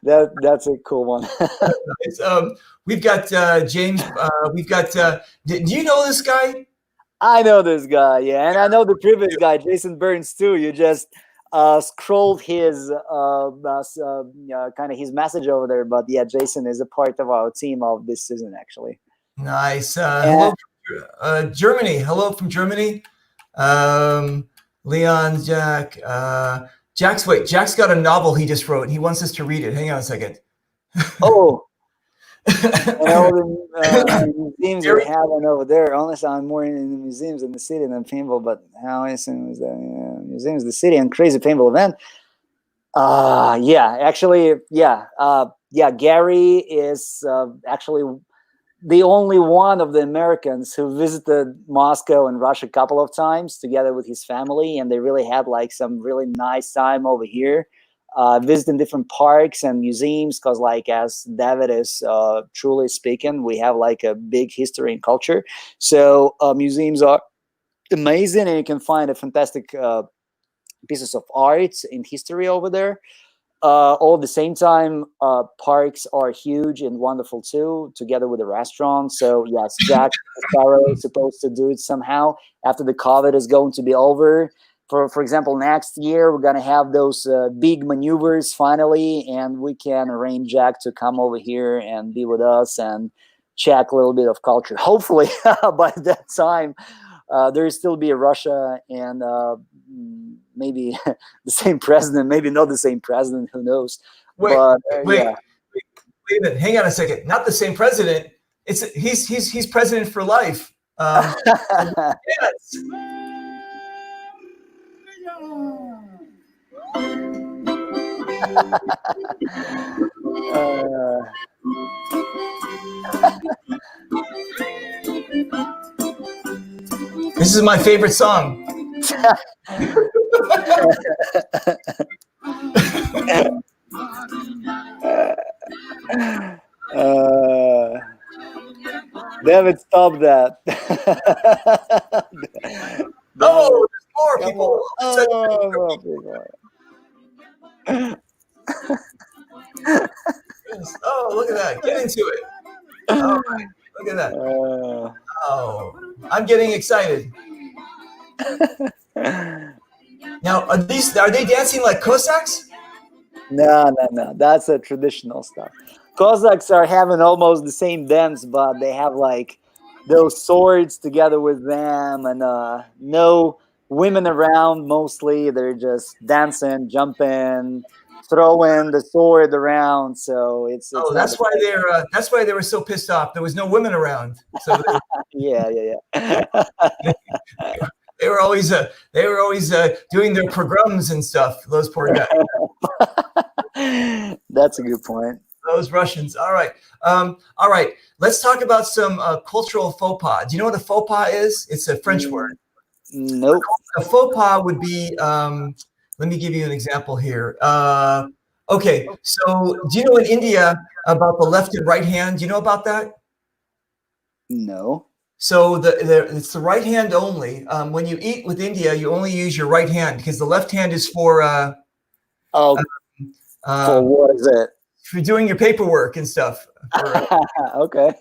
Yeah, that's a cool one. We've got James. We've got. Do you know this guy? I know this guy. Yeah, and I know the previous guy, Jason Burns, too. You just scrolled his kind of his message over there, but yeah, Jason is a part of our team of this season, actually. Nice. Hello from Germany. Hello from Germany. Leon, Jack. Jack's got a novel he just wrote. He wants us to read it. Hang on a second. Oh, And all the museums are having over there. Honestly, I'm more in the museums in the city than paintball. But how awesome is that? Museums, the city, and crazy paintball event. Yeah, actually, yeah, yeah. Gary is actually the only one of the Americans who visited Moscow and Russia a couple of times together with his family, and they really had like some really nice time over here, visiting different parks and museums. Because, like, as David is truly speaking, we have like a big history and culture. So museums are amazing, and you can find a fantastic pieces of art in history over there. All at the same time, parks are huge and wonderful too, together with the restaurant. So yes, Jack Sparrow is supposed to do it somehow after the COVID is going to be over. For example, next year we're gonna have those big maneuvers finally, and we can arrange Jack to come over here and be with us and check a little bit of culture. Hopefully, by that time, there will still be a Russia and maybe the same president, maybe not the same president, who knows. Wait, but wait, yeah. wait a minute. Hang on a second. Not the same president. He's president for life. Yes. This is my favorite song. David, stop that. Oh, there's more people. More people. Oh, look at that. Get into it. Oh, look at that. Oh, I'm getting excited. Now, are they dancing like Cossacks? No. That's a traditional stuff. Cossacks are having almost the same dance, but they have like those swords together with them, and no women around. Mostly, they're just dancing, jumping, throwing the sword around. So it's Oh, that's why they were so pissed off. There was no women around. So yeah. they were always doing their pogroms and stuff. Those poor guys. That's a good point. Those Russians. All right. Let's talk about some cultural faux pas. Do you know what a faux pas is? It's a French word. Nope. A faux pas would be. Let me give you an example here. Okay. So, do you know in India about the left and right hand? Do you know about that? No. So it's the right hand only. When you eat with India, you only use your right hand because the left hand is for. For what is it? For doing your paperwork and stuff. Okay.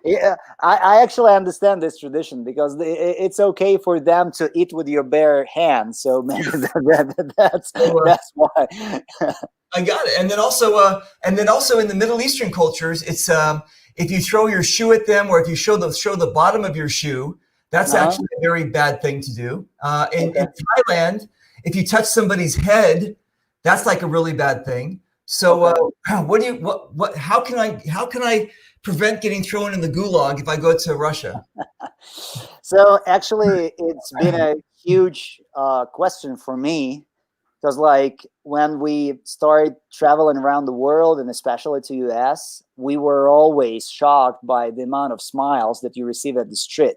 Yeah, I actually understand this tradition because it's okay for them to eat with your bare hands. So maybe that's why. I got it. And then also in the Middle Eastern cultures, it's if you throw your shoe at them or if you show the bottom of your shoe, that's actually a very bad thing to do. In Thailand, if you touch somebody's head, that's like a really bad thing. So how can I prevent getting thrown in the gulag if I go to Russia? So actually, it's been a huge question for me because, like, when we started traveling around the world and especially to US, we were always shocked by the amount of smiles that you receive at the street.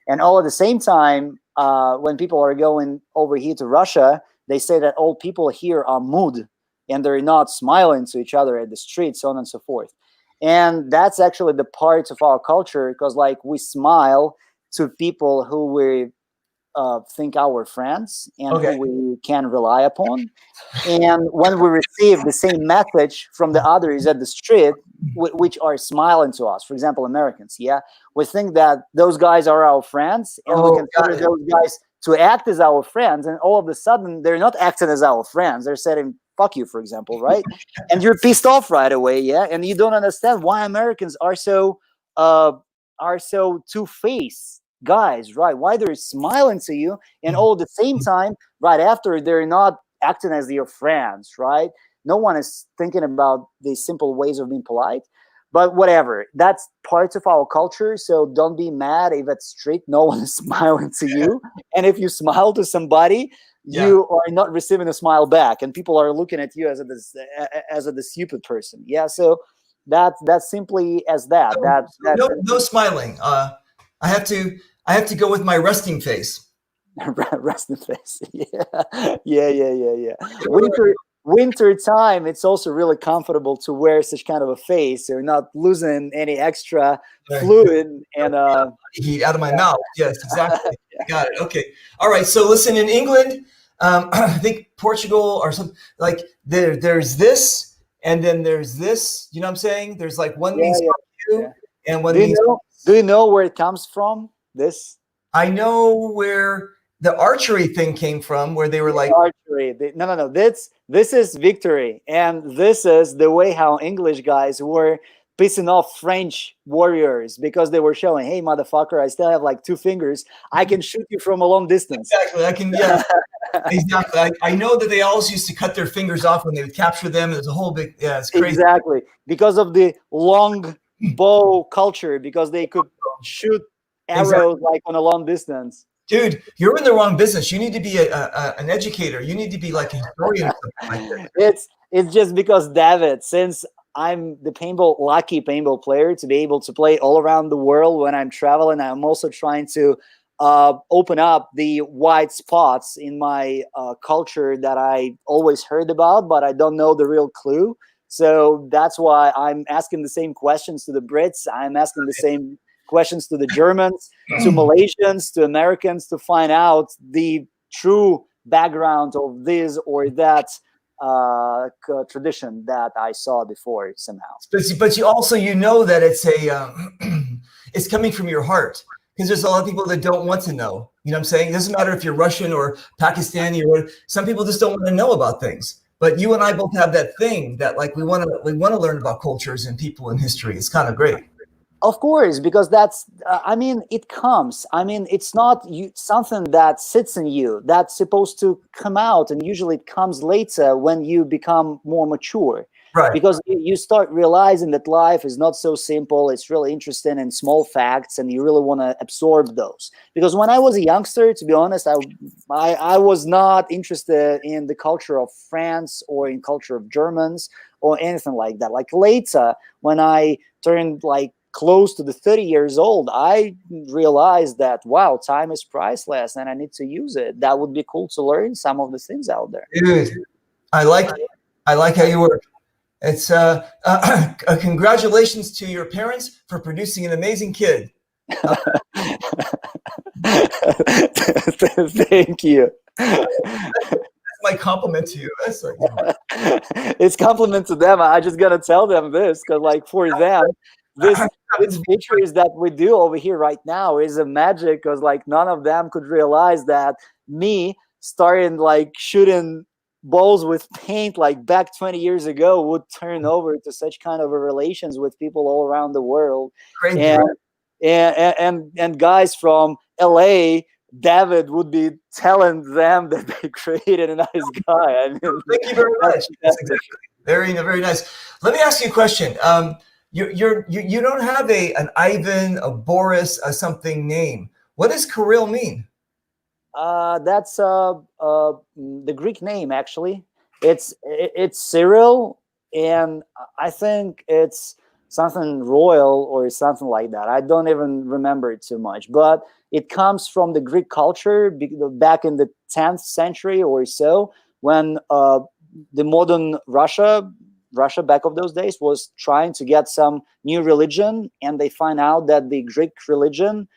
And all at the same time, when people are going over here to Russia, they say that all people here are mood and they're not smiling to each other at the street, so on and so forth. And that's actually the part of our culture because, like, we smile to people who we think our friends and who we can rely upon. And when we receive the same message from the others at the street, which are smiling to us, for example, Americans, we think that those guys are our friends, and we consider those guys to act as our friends, and all of a sudden they're not acting as our friends. They're saying "fuck you," for example, right? And you're pissed off right away, and you don't understand why Americans are so two-faced guys, right? Why they're smiling to you, and all at the same time, right after, they're not acting as your friends, right? no one is thinking about the simple ways of being polite. But whatever, that's parts of our culture. So don't be mad if at street no one is smiling to you. And if you smile to somebody, you are not receiving a smile back, and people are looking at you as the stupid person. Yeah, so that's simply as that. No smiling. I have to go with my resting face. Resting face. Yeah. Winter time, it's also really comfortable to wear such kind of a face. So you're not losing any extra fluid and heat out of my mouth. Yes, exactly. Got it. Okay. All right. So listen, in England, I think Portugal or something like there's this, and then there's this. You know what I'm saying? There's like one means you, and one means. Do you know where it comes from? This. I know where the archery thing came from, where they were like archery. No. This is victory, and this is the way how English guys were pissing off French warriors, because they were showing, hey, motherfucker, I still have like 2 fingers. I can shoot you from a long distance. Exactly. I can. Yeah. Exactly. I know that they always used to cut their fingers off when they would capture them. There's a whole big. Yeah, it's crazy. Exactly, because of the long bow culture, because they could shoot arrows like on a long distance. Dude, you're in the wrong business. You need to be an educator. You need to be like a historian or something like that. It's just because, David, since I'm the lucky paintball player to be able to play all around the world when I'm traveling, I'm also trying to open up the white spots in my culture that I always heard about, but I don't know the real clue. So that's why I'm asking the same questions to the Brits. I'm asking the same questions to the Germans, to Malaysians, to Americans, to find out the true background of this or that tradition that I saw before somehow. But you also, you know that it's it's coming from your heart, because there's a lot of people that don't want to know. You know what I'm saying? It doesn't matter if you're Russian or Pakistani or whatever. Some people just don't want to know about things. But you and I both have that thing that like we want to learn about cultures and people and history. It's kind of great. Of course, because that's, it comes. It's not something that sits in you. That's supposed to come out, and usually it comes later when you become more mature. Right. Because you start realizing that life is not so simple. It's really interesting in small facts, and you really want to absorb those. Because when I was a youngster, to be honest, I was not interested in the culture of France or in culture of Germans or anything like that. Like later, when I turned like close to the 30 years old, I realized that, wow, time is priceless and I need to use it. That would be cool to learn some of the things out there. Dude, I like how you work. It's congratulations to your parents for producing an amazing kid. Thank you. That's my compliment to you. That's like, it's compliment to them. I just gotta tell them this, because like for them, this features that we do over here right now is a magic, because like none of them could realize that me starting like shooting balls with paint like back 20 years ago would turn over to such kind of a relations with people all around the world. crazy, And guys from LA, David would be telling them that they created a nice guy. Thank you very much. That's exactly. Very nice. Let me ask you a question. You don't have an Ivan, a Boris, a something name. What does Kirill mean? That's the Greek name, actually. It's Cyril, and I think it's something royal or something like that. I don't even remember it too much, but it comes from the Greek culture back in the 10th century or so, when the modern Russia back of those days was trying to get some new religion, and they find out that the Greek religion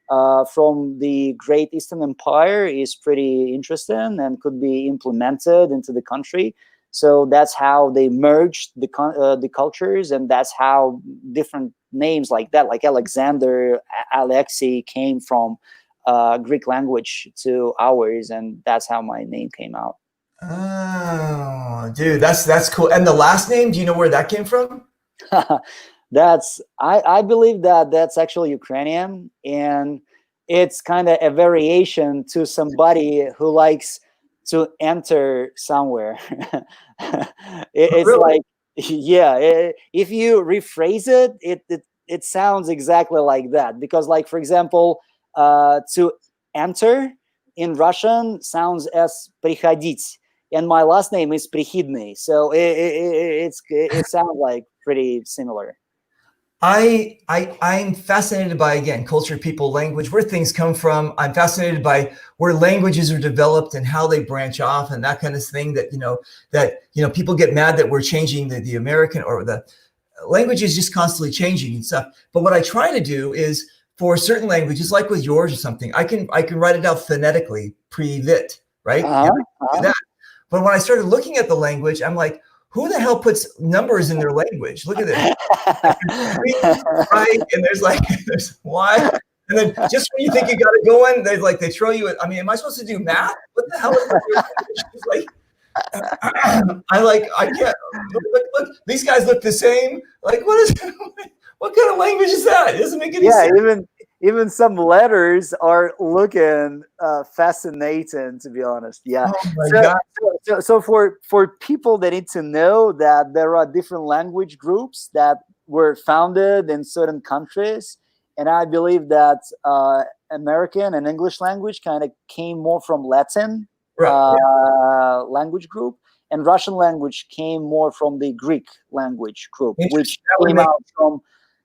from the Great Eastern Empire is pretty interesting and could be implemented into the country. So that's how they merged the cultures, and that's how different names like that, like Alexander, Alexei, came from Greek language to ours, and that's how my name came out. Oh, dude, that's cool. And the last name, do you know where that came from? I believe that's actually Ukrainian, and it's kind of a variation to somebody who likes to enter somewhere. It's Really? like, yeah, if you rephrase it sounds exactly like that. Because, like, for example, to enter in Russian sounds as приходить, and my last name is Prihidni, so it sounds like pretty similar. I'm fascinated by, again, culture, people, language, where things come from. I'm fascinated by where languages are developed and how they branch off and that kind of thing. That people get mad that we're changing the American, or the language is just constantly changing and stuff. But what I try to do is, for certain languages, like with yours or something, I can write it out phonetically, privit, right? And I can do that. But when I started looking at the language, I'm like, who the hell puts numbers in their language? Look at this. Right? And there's why. And then just when you think you got it going, they throw you at, I mean, am I supposed to do math? What the hell is this? It's like, I can't, look, these guys look the same. Like, what kind of language is that? It doesn't make any sense. Even some letters are looking fascinating, to be honest. Yeah. Oh my God. So for people that need to know that there are different language groups that were founded in certain countries, and I believe that American and English language kind of came more from Latin language group, and Russian language came more from the Greek language group, which came out from,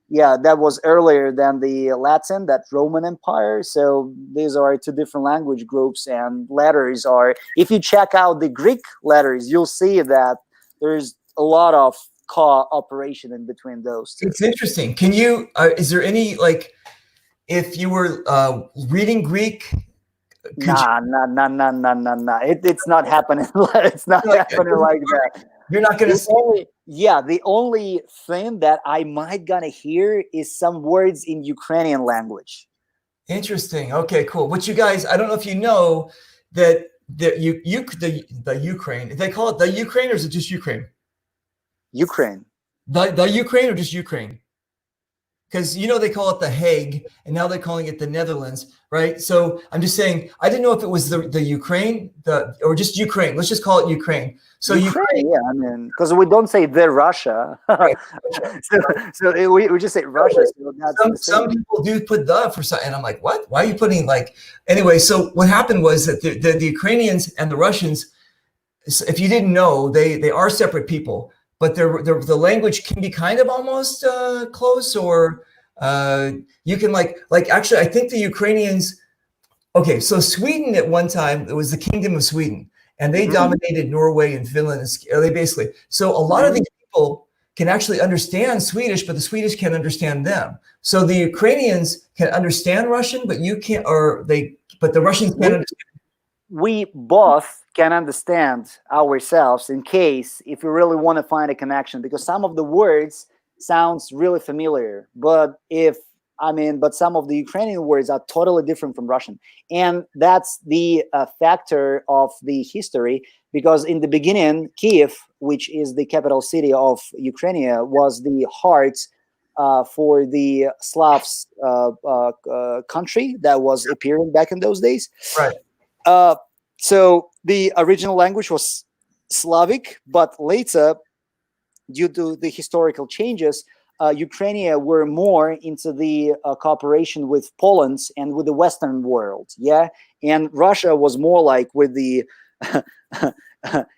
that was earlier than the Latin, that Roman Empire. So these are two different language groups, and letters are, if you check out the Greek letters, you'll see that there's a lot of cooperation in between those two. It's interesting. Can you, is there any, like, if you were reading Greek? Nah. It's not happening. It's not happening like that. You're not going to see. The only thing that I might gonna hear is some words in Ukrainian language. Interesting. Okay, cool. What you guys, I don't know if you know that the Ukraine, they call it the Ukraine, or is it just Ukraine? Ukraine. The Ukraine, or just Ukraine? Because they call it the Hague, and now they're calling it the Netherlands, right? So I'm just saying, I didn't know if it was the Ukraine, or just Ukraine. Let's just call it Ukraine. So Ukraine, I mean, because we don't say the Russia, right. so we just say Russia. So some people do put the for something, and I'm like, what? Why are you putting like? Anyway, so what happened was that the Ukrainians and the Russians, if you didn't know, they are separate people. But the language can be kind of almost close, or you can like actually, I think the Ukrainians. Okay, so Sweden at one time, it was the Kingdom of Sweden, and they dominated Norway and Finland. They basically, so a lot of these people can actually understand Swedish, but the Swedish can't understand them. So the Ukrainians can understand Russian, but you can't, but the Russians can't understand. We both can understand ourselves in case if you really want to find a connection, because some of the words sounds really familiar, but some of the Ukrainian words are totally different from Russian. And that's the factor of the history, because in the beginning, Kiev, which is the capital city of Ukraine, was the heart for the Slavs country that was appearing back in those days. Right. So the original language was Slavic, but later, due to the historical changes, Ukraine were more into the cooperation with Poland and with the Western world. Yeah. And Russia was more like with the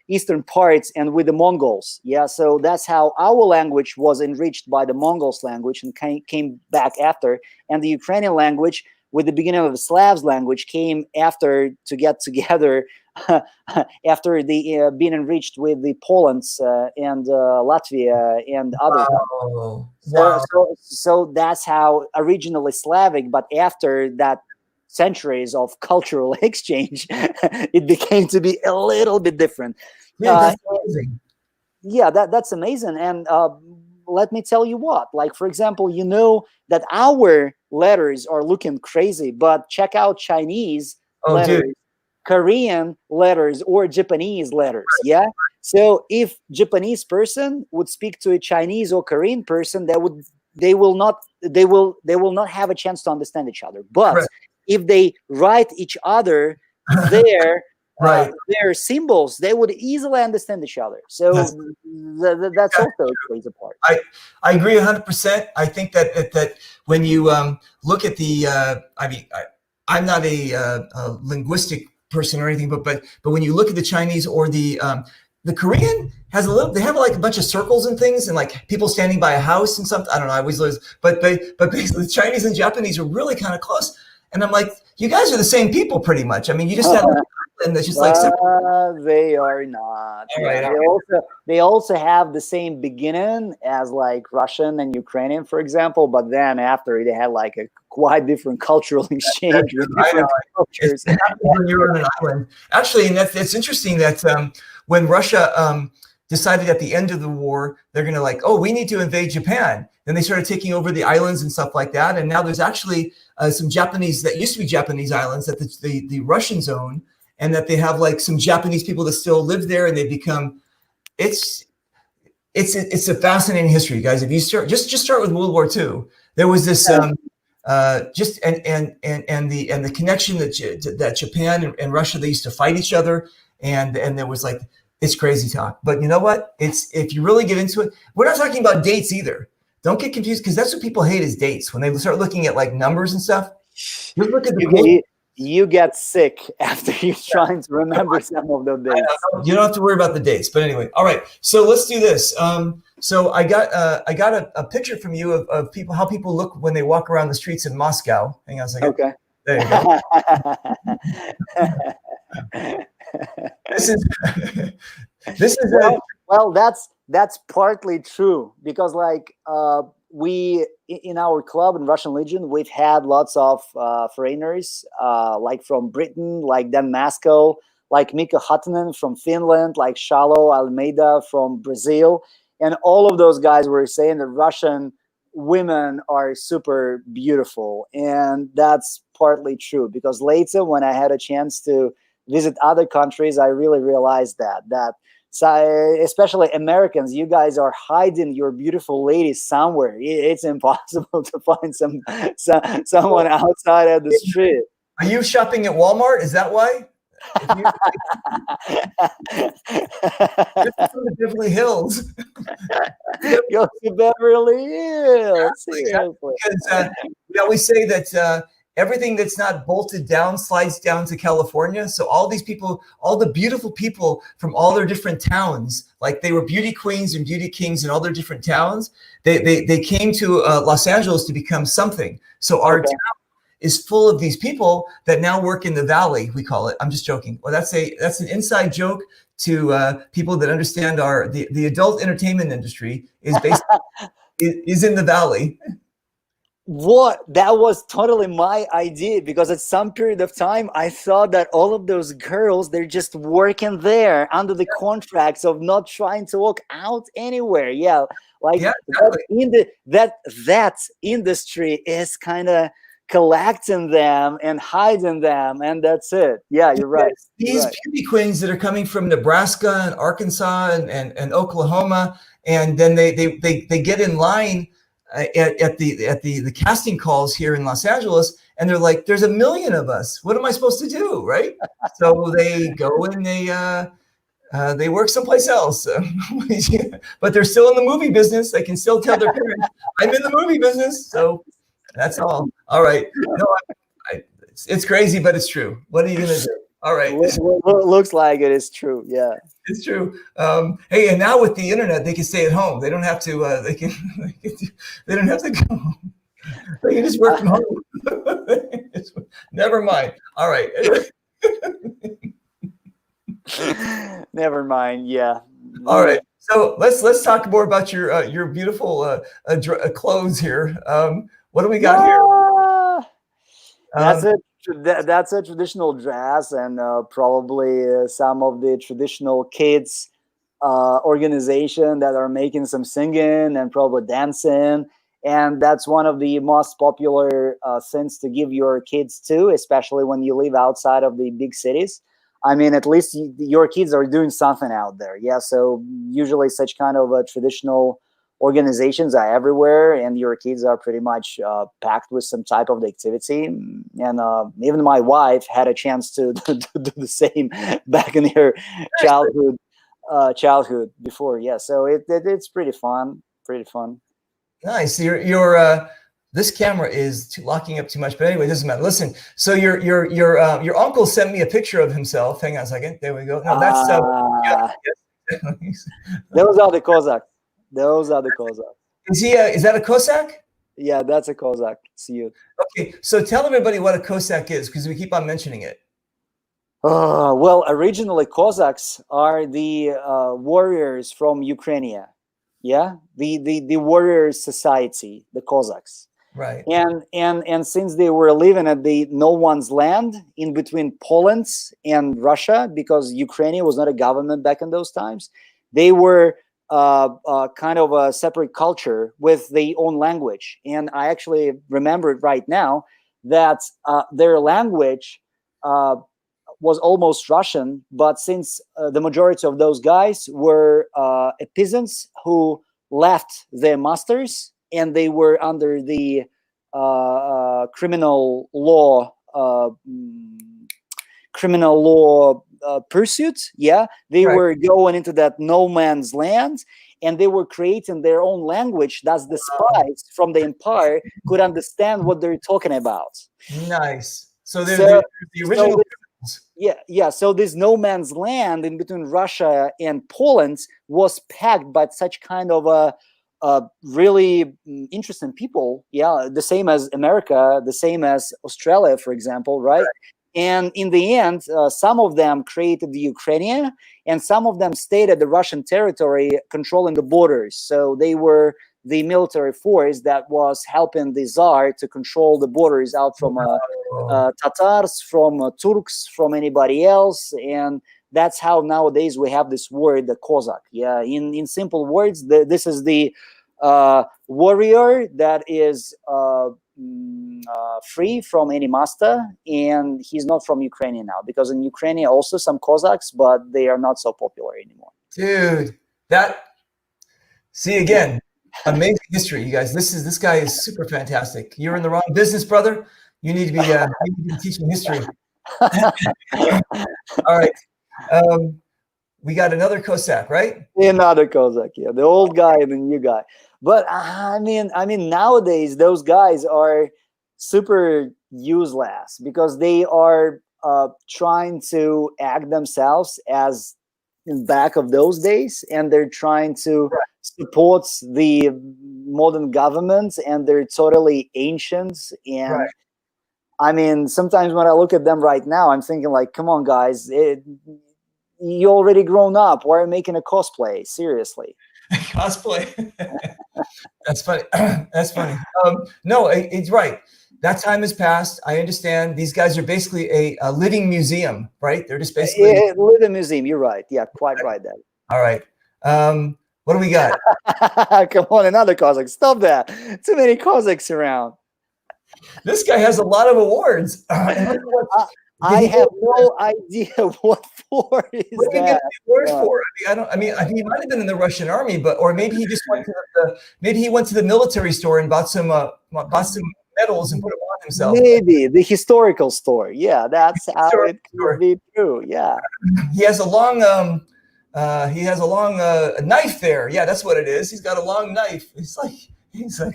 eastern parts and with the Mongols. Yeah. So that's how our language was enriched by the Mongols language and came back after. And the Ukrainian language, with the beginning of the Slavs language, came after to get together after the being enriched with the Poland and Latvia and other. Wow. So that's how originally Slavic, but after that centuries of cultural exchange, it became to be a little bit different. Yeah, that's amazing. Yeah, that's amazing. And let me tell you what, like, for example, that our letters are looking crazy, but check out Chinese letters, dude. Korean letters, or Japanese letters. Yeah. So if Japanese person would speak to a Chinese or Korean person, they will not have a chance to understand each other. But if they write each other their Right. their symbols, they would easily understand each other. So that's also plays a part. I agree 100%. I think that when you look at the, I'm not a linguistic person or anything, but when you look at the Chinese or the Korean has a little, they have like a bunch of circles and things and like people standing by a house and something. I don't know. I always lose, but basically the Chinese and Japanese are really kind of close. And I'm like, you guys are the same people pretty much. I mean, you just have and that's just like they are not. They also have the same beginning as like Russian and Ukrainian, for example. But then after they had like a quite different cultural exchange with different cultures. When you're on an island, actually, and it's interesting that when Russia decided at the end of the war they're going to like, oh, we need to invade Japan. Then they started taking over the islands and stuff like that. And now there's actually some Japanese that used to be Japanese islands that the Russians own. And that they have like some Japanese people that still live there, and they become. It's a fascinating history, guys. If you just start with World War II, there was this and the connection that Japan and Russia, they used to fight each other, and there was like it's crazy talk. But you know what? It's if you really get into it, we're not talking about dates either. Don't get confused because that's what people hate is dates when they start looking at like numbers and stuff. You look at you get sick after you're trying to remember some of those dates. You don't have to worry about the dates. But anyway, all right. So let's do this. So I got a picture from you of people, how people look when they walk around the streets in Moscow. Hang on a second. Okay. There you go. This is well, that's partly true because like we in our club in Russian Legion, we've had lots of foreigners like from Britain, like Dan Masco, like Mika Huttunen from Finland, like Shalo Almeida from Brazil. And all of those guys were saying that Russian women are super beautiful. And that's partly true because later when I had a chance to visit other countries, I really realized that so especially Americans, you guys are hiding your beautiful ladies somewhere. It's impossible to find someone outside of the street. Are you shopping at Walmart? Is that why? From the Beverly Hills. Go to Beverly Hills. Seriously. Because we always say that everything that's not bolted down slides down to California. So all these people, all the beautiful people from all their different towns, like they were beauty queens and beauty kings in all their different towns. They came to Los Angeles to become something. So our town is full of these people that now work in the valley. We call it. I'm just joking. Well, that's an inside joke to people that understand the adult entertainment industry is basically is in the valley. What? That was totally my idea because at some period of time, I thought that all of those girls, they're just working there under the contracts of not trying to walk out anywhere. Yeah. Like exactly. that industry is kind of collecting them and hiding them. And that's it. Yeah, you're right. These beauty queens that are coming from Nebraska and Arkansas and Oklahoma, and then they get in line at the casting calls here in Los Angeles, and they're like, "There's 1 million of us. What am I supposed to do?" Right? So they go and they work someplace else, but they're still in the movie business. They can still tell their parents, "I'm in the movie business." So that's all. All right. No, it's crazy, but it's true. What are you gonna do? All right. Looks like it is true. Yeah, it's true. Hey, and now with the internet, they can stay at home. They don't have to. They don't have to go. They can just work from home. Never mind. All right. Never mind. Yeah. All right. So let's talk more about your beautiful clothes here. What do we got here? That's a traditional dress, and probably some of the traditional kids organization that are making some singing and probably dancing. And that's one of the most popular things to give your kids to, especially when you live outside of the big cities. I mean, at least your kids are doing something out there. Yeah. So usually such kind of a traditional organizations are everywhere, and your kids are pretty much packed with some type of activity. And even my wife had a chance to do the same back in her childhood before. Yeah, so it's pretty fun. Nice. This camera is locking up too much, but anyway, it doesn't matter. Listen, so your uncle sent me a picture of himself. Hang on a second. There we go. No, that's those are the Cossacks. Is that a Cossack? Yeah, that's a Cossack. It's you. Okay, so tell everybody what a Cossack is, because we keep on mentioning it. Well, originally Cossacks are the warriors from Ukraine. Yeah, the warrior society, the Cossacks. Right. And since they were living at the no one's land in between Poland and Russia, because Ukraine was not a government back in those times, they were kind of a separate culture with their own language. And I actually remember it right now that their language was almost Russian, but since the majority of those guys were peasants who left their masters and they were under the criminal law pursuit, yeah, they were going into that no man's land, and they were creating their own language. Thus, the spies from the empire could understand what they're talking about. Nice. So they're the original. Yeah. So this no man's land in between Russia and Poland was packed by such kind of really interesting people. Yeah, the same as America, the same as Australia, for example, right? And in the end, some of them created the Ukrainian, and some of them stayed at the Russian territory, controlling the borders. So they were the military force that was helping the Tsar to control the borders out from Tatars, from Turks, from anybody else. And that's how nowadays we have this word, the Cossack. Yeah, in simple words, this is the warrior that is free from any master, and he's not from Ukraine now, because in Ukraine also some Cossacks, but they are not so popular anymore. Dude, see again, amazing history, you guys. This guy is super fantastic. You're in the wrong business, brother. You need to be teaching history. All right. We got another Cossack, right? Another Cossack, yeah, the old guy and the new guy. But I mean, nowadays those guys are super useless because they are trying to act themselves as in back of those days, and they're trying to support the modern government, and they're totally ancient. And I mean, sometimes when I look at them right now, I'm thinking like, come on, guys, you already grown up. Why are you making a cosplay? Seriously. Cosplay. That's funny. That's funny. No, it's right. That time has passed. I understand. These guys are basically a living museum, right? They're just basically a living museum. You're right. Yeah, quite right there. All right. What do we got? Come on, another Cossack. Stop that. Too many Cossacks around. This guy has a lot of awards. I have no idea what for is what did he get the awards for? I mean, he might have been in the Russian army, or maybe he just went to the military store and bought some medals and put them on himself. Maybe the historical store. Yeah, that's how it could be true. Yeah. He has a long knife there. Yeah, that's what it is. He's got a long knife. He's like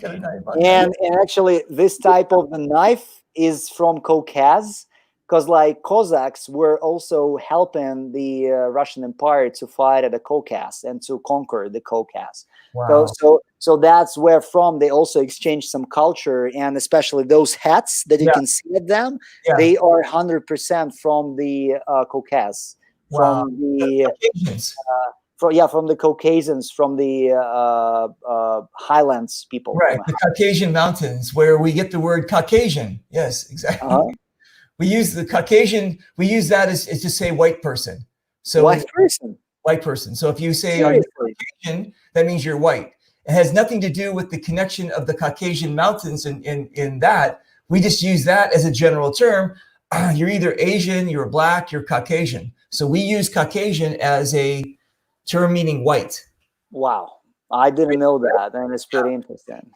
got a knife. And actually, this type of the knife is from Caucasus. Because like Cossacks were also helping the Russian Empire to fight at the Caucasus and to conquer the Caucasus. Wow. So that's where from they also exchanged some culture, and especially those hats that you can see at them, they are 100% from the Caucasus, from the from the Caucasians, from the Highlands people. Right, the Caucasian mountains, where we get the word Caucasian. Yes, exactly. We use the Caucasian. We use that as to say white person. So white person. White person. So if you say are you Caucasian, that means you're white. It has nothing to do with the connection of the Caucasian mountains. In that, we just use that as a general term. You're either Asian, you're black, you're Caucasian. So we use Caucasian as a term meaning white. Wow. I didn't know that, and it's pretty interesting.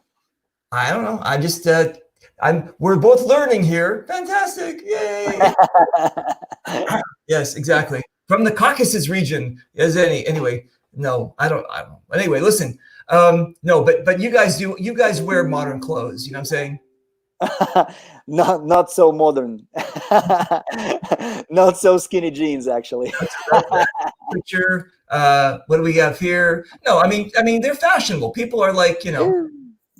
I don't know. I just we're both learning here. Fantastic. Yay. Yes, exactly. From the Caucasus region. Anyway, no, I don't. Anyway, listen. No, but you guys wear modern clothes, you know what I'm saying? Not so modern. Not so skinny jeans, actually. Picture. What do we have here? No, I mean they're fashionable. People are like, you know.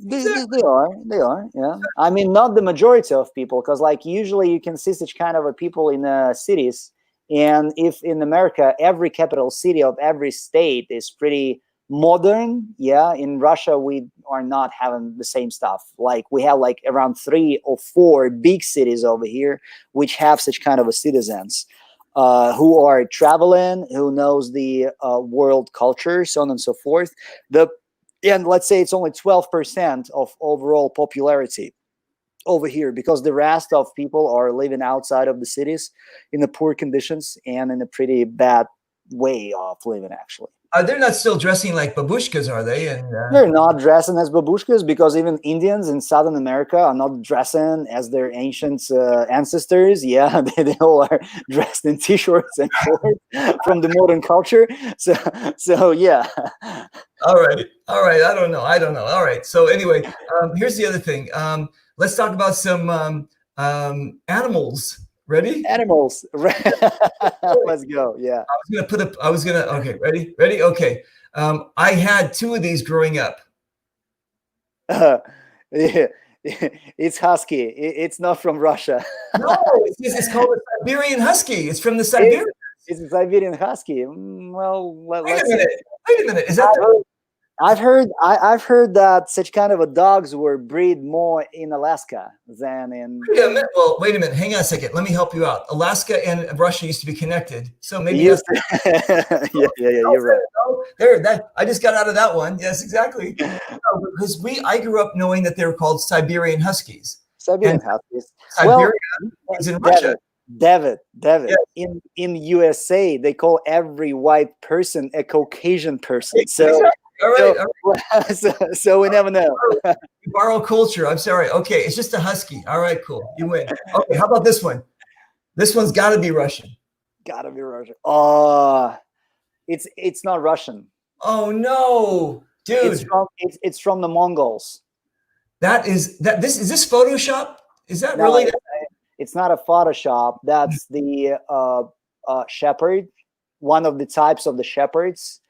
They are, yeah. I mean, not the majority of people, because like usually you can see such kind of a people in cities, and if in America every capital city of every state is pretty modern, yeah, in Russia we are not having the same stuff. Like we have like around 3 or 4 big cities over here which have such kind of a citizens who are traveling, who knows the world culture, so on and so forth. And let's say it's only 12% of overall popularity over here, because the rest of people are living outside of the cities in the poor conditions and in a pretty bad way of living, actually. They're not still dressing like babushkas, are they? And they're not dressing as babushkas, because even Indians in Southern America are not dressing as their ancient ancestors. Yeah, they all are dressed in t-shirts and shorts from the modern culture. So yeah. All right. I don't know. All right. So anyway, here's the other thing. Let's talk about some animals. Ready? Animals. Let's go. Yeah. Okay. Ready? Okay. I had 2 of these growing up. Yeah. It's husky. It's not from Russia. No, it's called a Siberian husky. It's from the Siberian. It's a Siberian husky. Well, wait a minute. Is that I've heard that such kind of a dogs were breed more in Alaska than in. Wait a minute. Hang on a second. Let me help you out. Alaska and Russia used to be connected, so maybe. Yeah, you're right. There, I just got out of that one. Yes, exactly. Because I grew up knowing that they were called Siberian Huskies. Siberian Huskies. Siberia is in Russia. David. Yes. In USA, they call every white person a Caucasian person. So. All right. So we never know. You borrow culture. I'm sorry. Okay, it's just a husky. All right, cool. You win. Okay, how about this one? This one's got to be Russian. Gotta be Russian. Oh, it's not Russian. Oh no, dude! It's from the Mongols. Is this Photoshop? Is that really? It's not a Photoshop. That's the shepherd, one of the types of the shepherds.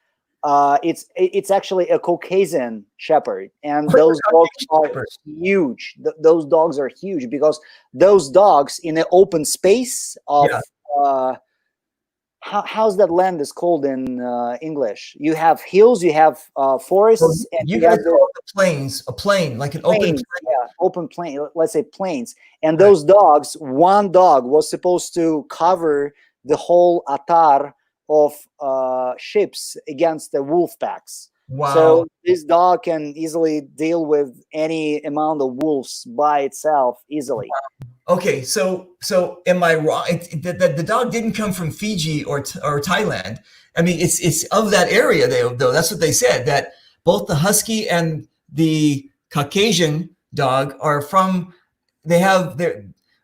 It's actually a Caucasian shepherd, and those dogs are huge. Those dogs are huge because those dogs in an open space of how's that land is called in English? You have hills, you have forests, and you have the plains. A plain, like an open plain. Yeah, open plain. Let's say plains. And those dogs, one dog was supposed to cover the whole Tatar of ships against the wolf packs. Wow. So this dog can easily deal with any amount of wolves by itself easily. Wow. Okay, so am I wrong? The dog didn't come from Fiji or Thailand. I mean, it's of that area, though. That's what they said, that both the husky and the Caucasian dog are from,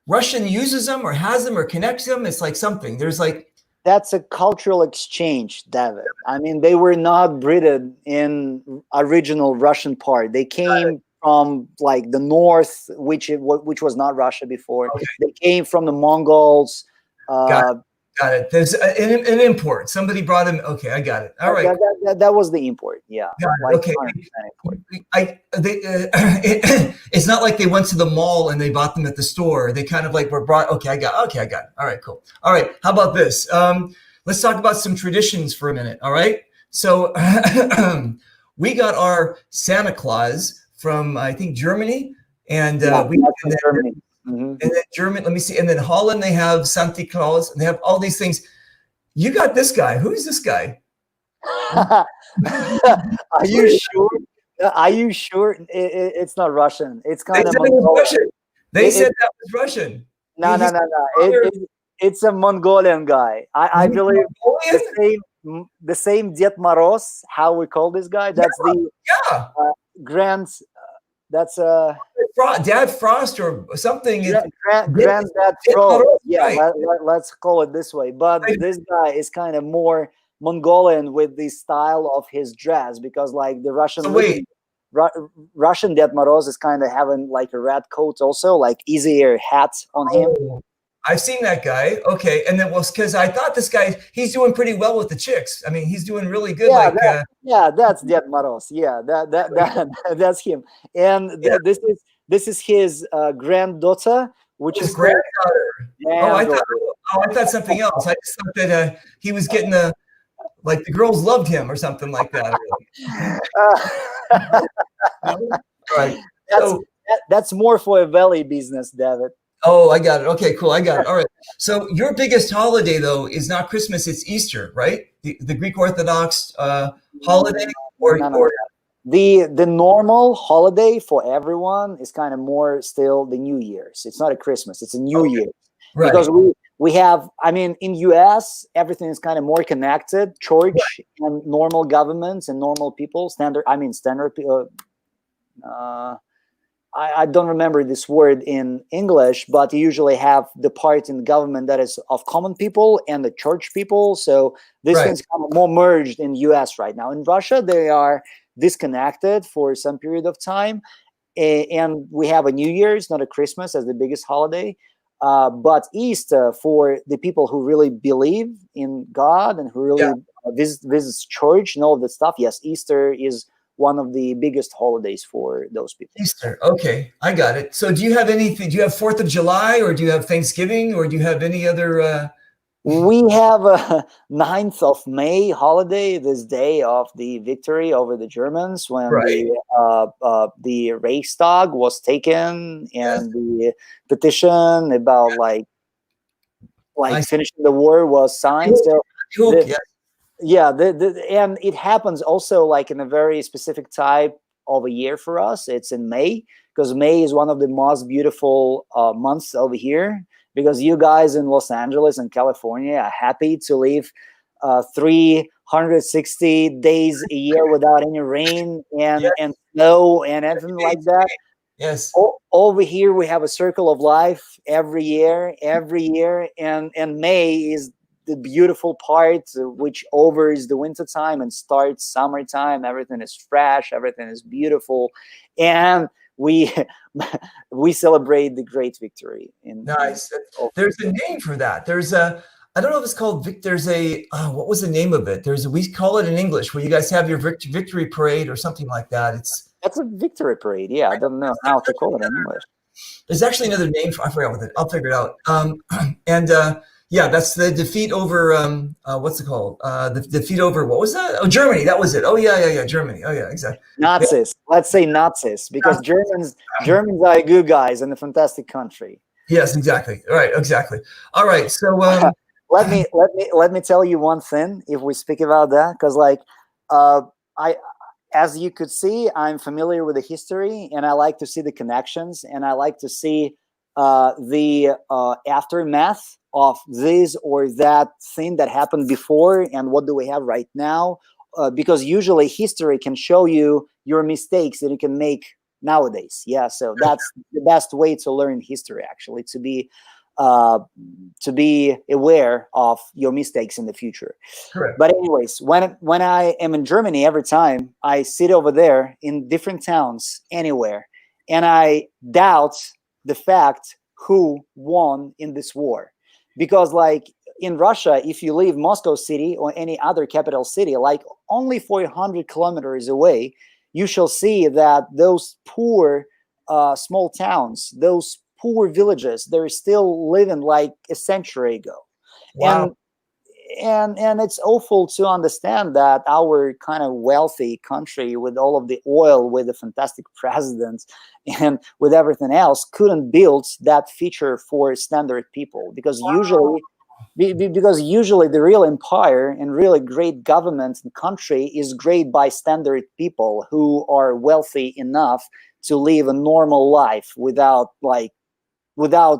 Russian uses them or has them or connects them. It's like something. There's like, that's a cultural exchange, David. I mean, they were not breeded in original Russian part. They came from like the north, which was not Russia before. Okay. They came from the Mongols. Got it. There's an import. Somebody brought him. Okay, I got it. All right. That was the import. Yeah. Like okay. It's not like they went to the mall and they bought them at the store. They kind of like were brought. Okay, I got it. All right, cool. All right. How about this? Let's talk about some traditions for a minute. All right. So we got our Santa Claus from I think Germany, and Germany. Mm-hmm. And then German, let me see. And then Holland, they have Santa Claus, and they have all these things. You got this guy. Who's this guy? Are you sure? Are you sure it's not Russian? It's kind of Russian. They said that was Russian. No. It's a Mongolian guy. I believe the same Ded Moroz, how we call this guy. That's the grand. That's Dad Frost or something. Granddad Frost. Yeah, right. let's call it this way. But this guy is kind of more Mongolian with the style of his dress, because like the Russian Russian Ded Moroz is kind of having like a red coat also, like easier hat on him. I've seen that guy. Okay, and then because I thought this guy, he's doing pretty well with the chicks. I mean, he's doing really good. Yeah, that's Ded Moroz. Yeah, that's him. And this is his granddaughter, which is granddaughter. I thought something else. I just thought that he was getting like the girls loved him or something like that. Right. That's more for a valley business, David. Oh, I got it. Okay, cool. I got it. All right. So your biggest holiday, though, is not Christmas; it's Easter, right? The Greek Orthodox holiday, the normal holiday for everyone is kind of more still the New Year's. It's not a Christmas; it's a New Year, right? Because we have, I mean, in US, everything is kind of more connected. Church and normal governments and normal people, standard. I don't remember this word in English, but you usually have the part in the government that is of common people and the church people. So this thing's kind of more merged in the US right now. In Russia, they are disconnected for some period of time. And we have a New Year's, not a Christmas, as the biggest holiday. But Easter, for the people who really believe in God and who really visits church and all of that stuff, yes, Easter is one of the biggest holidays for those people. Easter. Okay, I got it. So do you have anything? Do you have 4th of July, or do you have Thanksgiving, or do you have any other? We have a 9th of May holiday, this day of the victory over the Germans, when the Reichstag was taken and the petition about like finishing the war was signed. And it happens also like in a very specific type of a year for us. It's in May, because May is one of the most beautiful months over here, because you guys in Los Angeles and California are happy to live 360 days a year without any rain and snow and everything like that. Yes. Over here we have a circle of life every year, and May is the beautiful part, which overs the winter time and starts summertime. Everything is fresh, everything is beautiful, and we celebrate the great victory. Nice. There's a name for that. There's a, I don't know if it's called there's a what was the name of it? We call it in English, where you guys have your victory parade or something like that. That's a victory parade. Yeah, I don't know how to call it in English. There's actually another name I forgot what it. I'll figure it out. Yeah, that's the defeat over what's it called? The defeat over, what was that? Oh, Germany. That was it. Oh yeah, Germany. Oh yeah, exactly. Nazis. Let's say Nazis, because Germans are good guys and a fantastic country. Yes, exactly. Right, exactly. All right. So let me tell you one thing, if we speak about that, because like as you could see, I'm familiar with the history, and I like to see the connections, and I like to see the aftermath of this or that thing that happened before, and what do we have right now, because usually history can show you your mistakes that you can make nowadays. Yeah, so that's the best way to learn history, actually, to be aware of your mistakes in the future. Correct. But anyways, when I am in Germany, every time I sit over there in different towns anywhere, and I doubt the fact who won in this war. Because like in Russia, if you leave Moscow city or any other capital city, like only 400 kilometers away, you shall see that those poor small towns, those poor villages, they're still living like a century ago. Wow. And it's awful to understand that our kind of wealthy country, with all of the oil, with a fantastic president, and with everything else, couldn't build that feature for standard people. Because usually the real empire and really great government and country is great by standard people who are wealthy enough to live a normal life without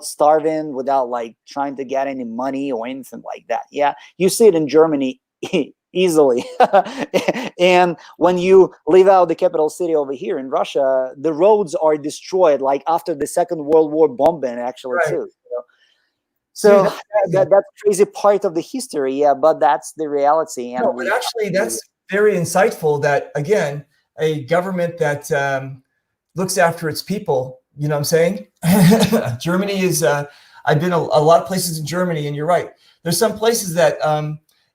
starving, without like trying to get any money or anything like that. Yeah, you see it in Germany easily. And when you leave out the capital city over here in Russia, the roads are destroyed, like after the Second World War bombing, actually, Right. too. You know? So Dude, that's that's crazy part of the history, yeah, but that's the reality. And no, but actually, that's very insightful that, again, a government that looks after its people, you know what I'm saying? Germany is, I've been a lot of places in Germany, and you're right. There's some places that,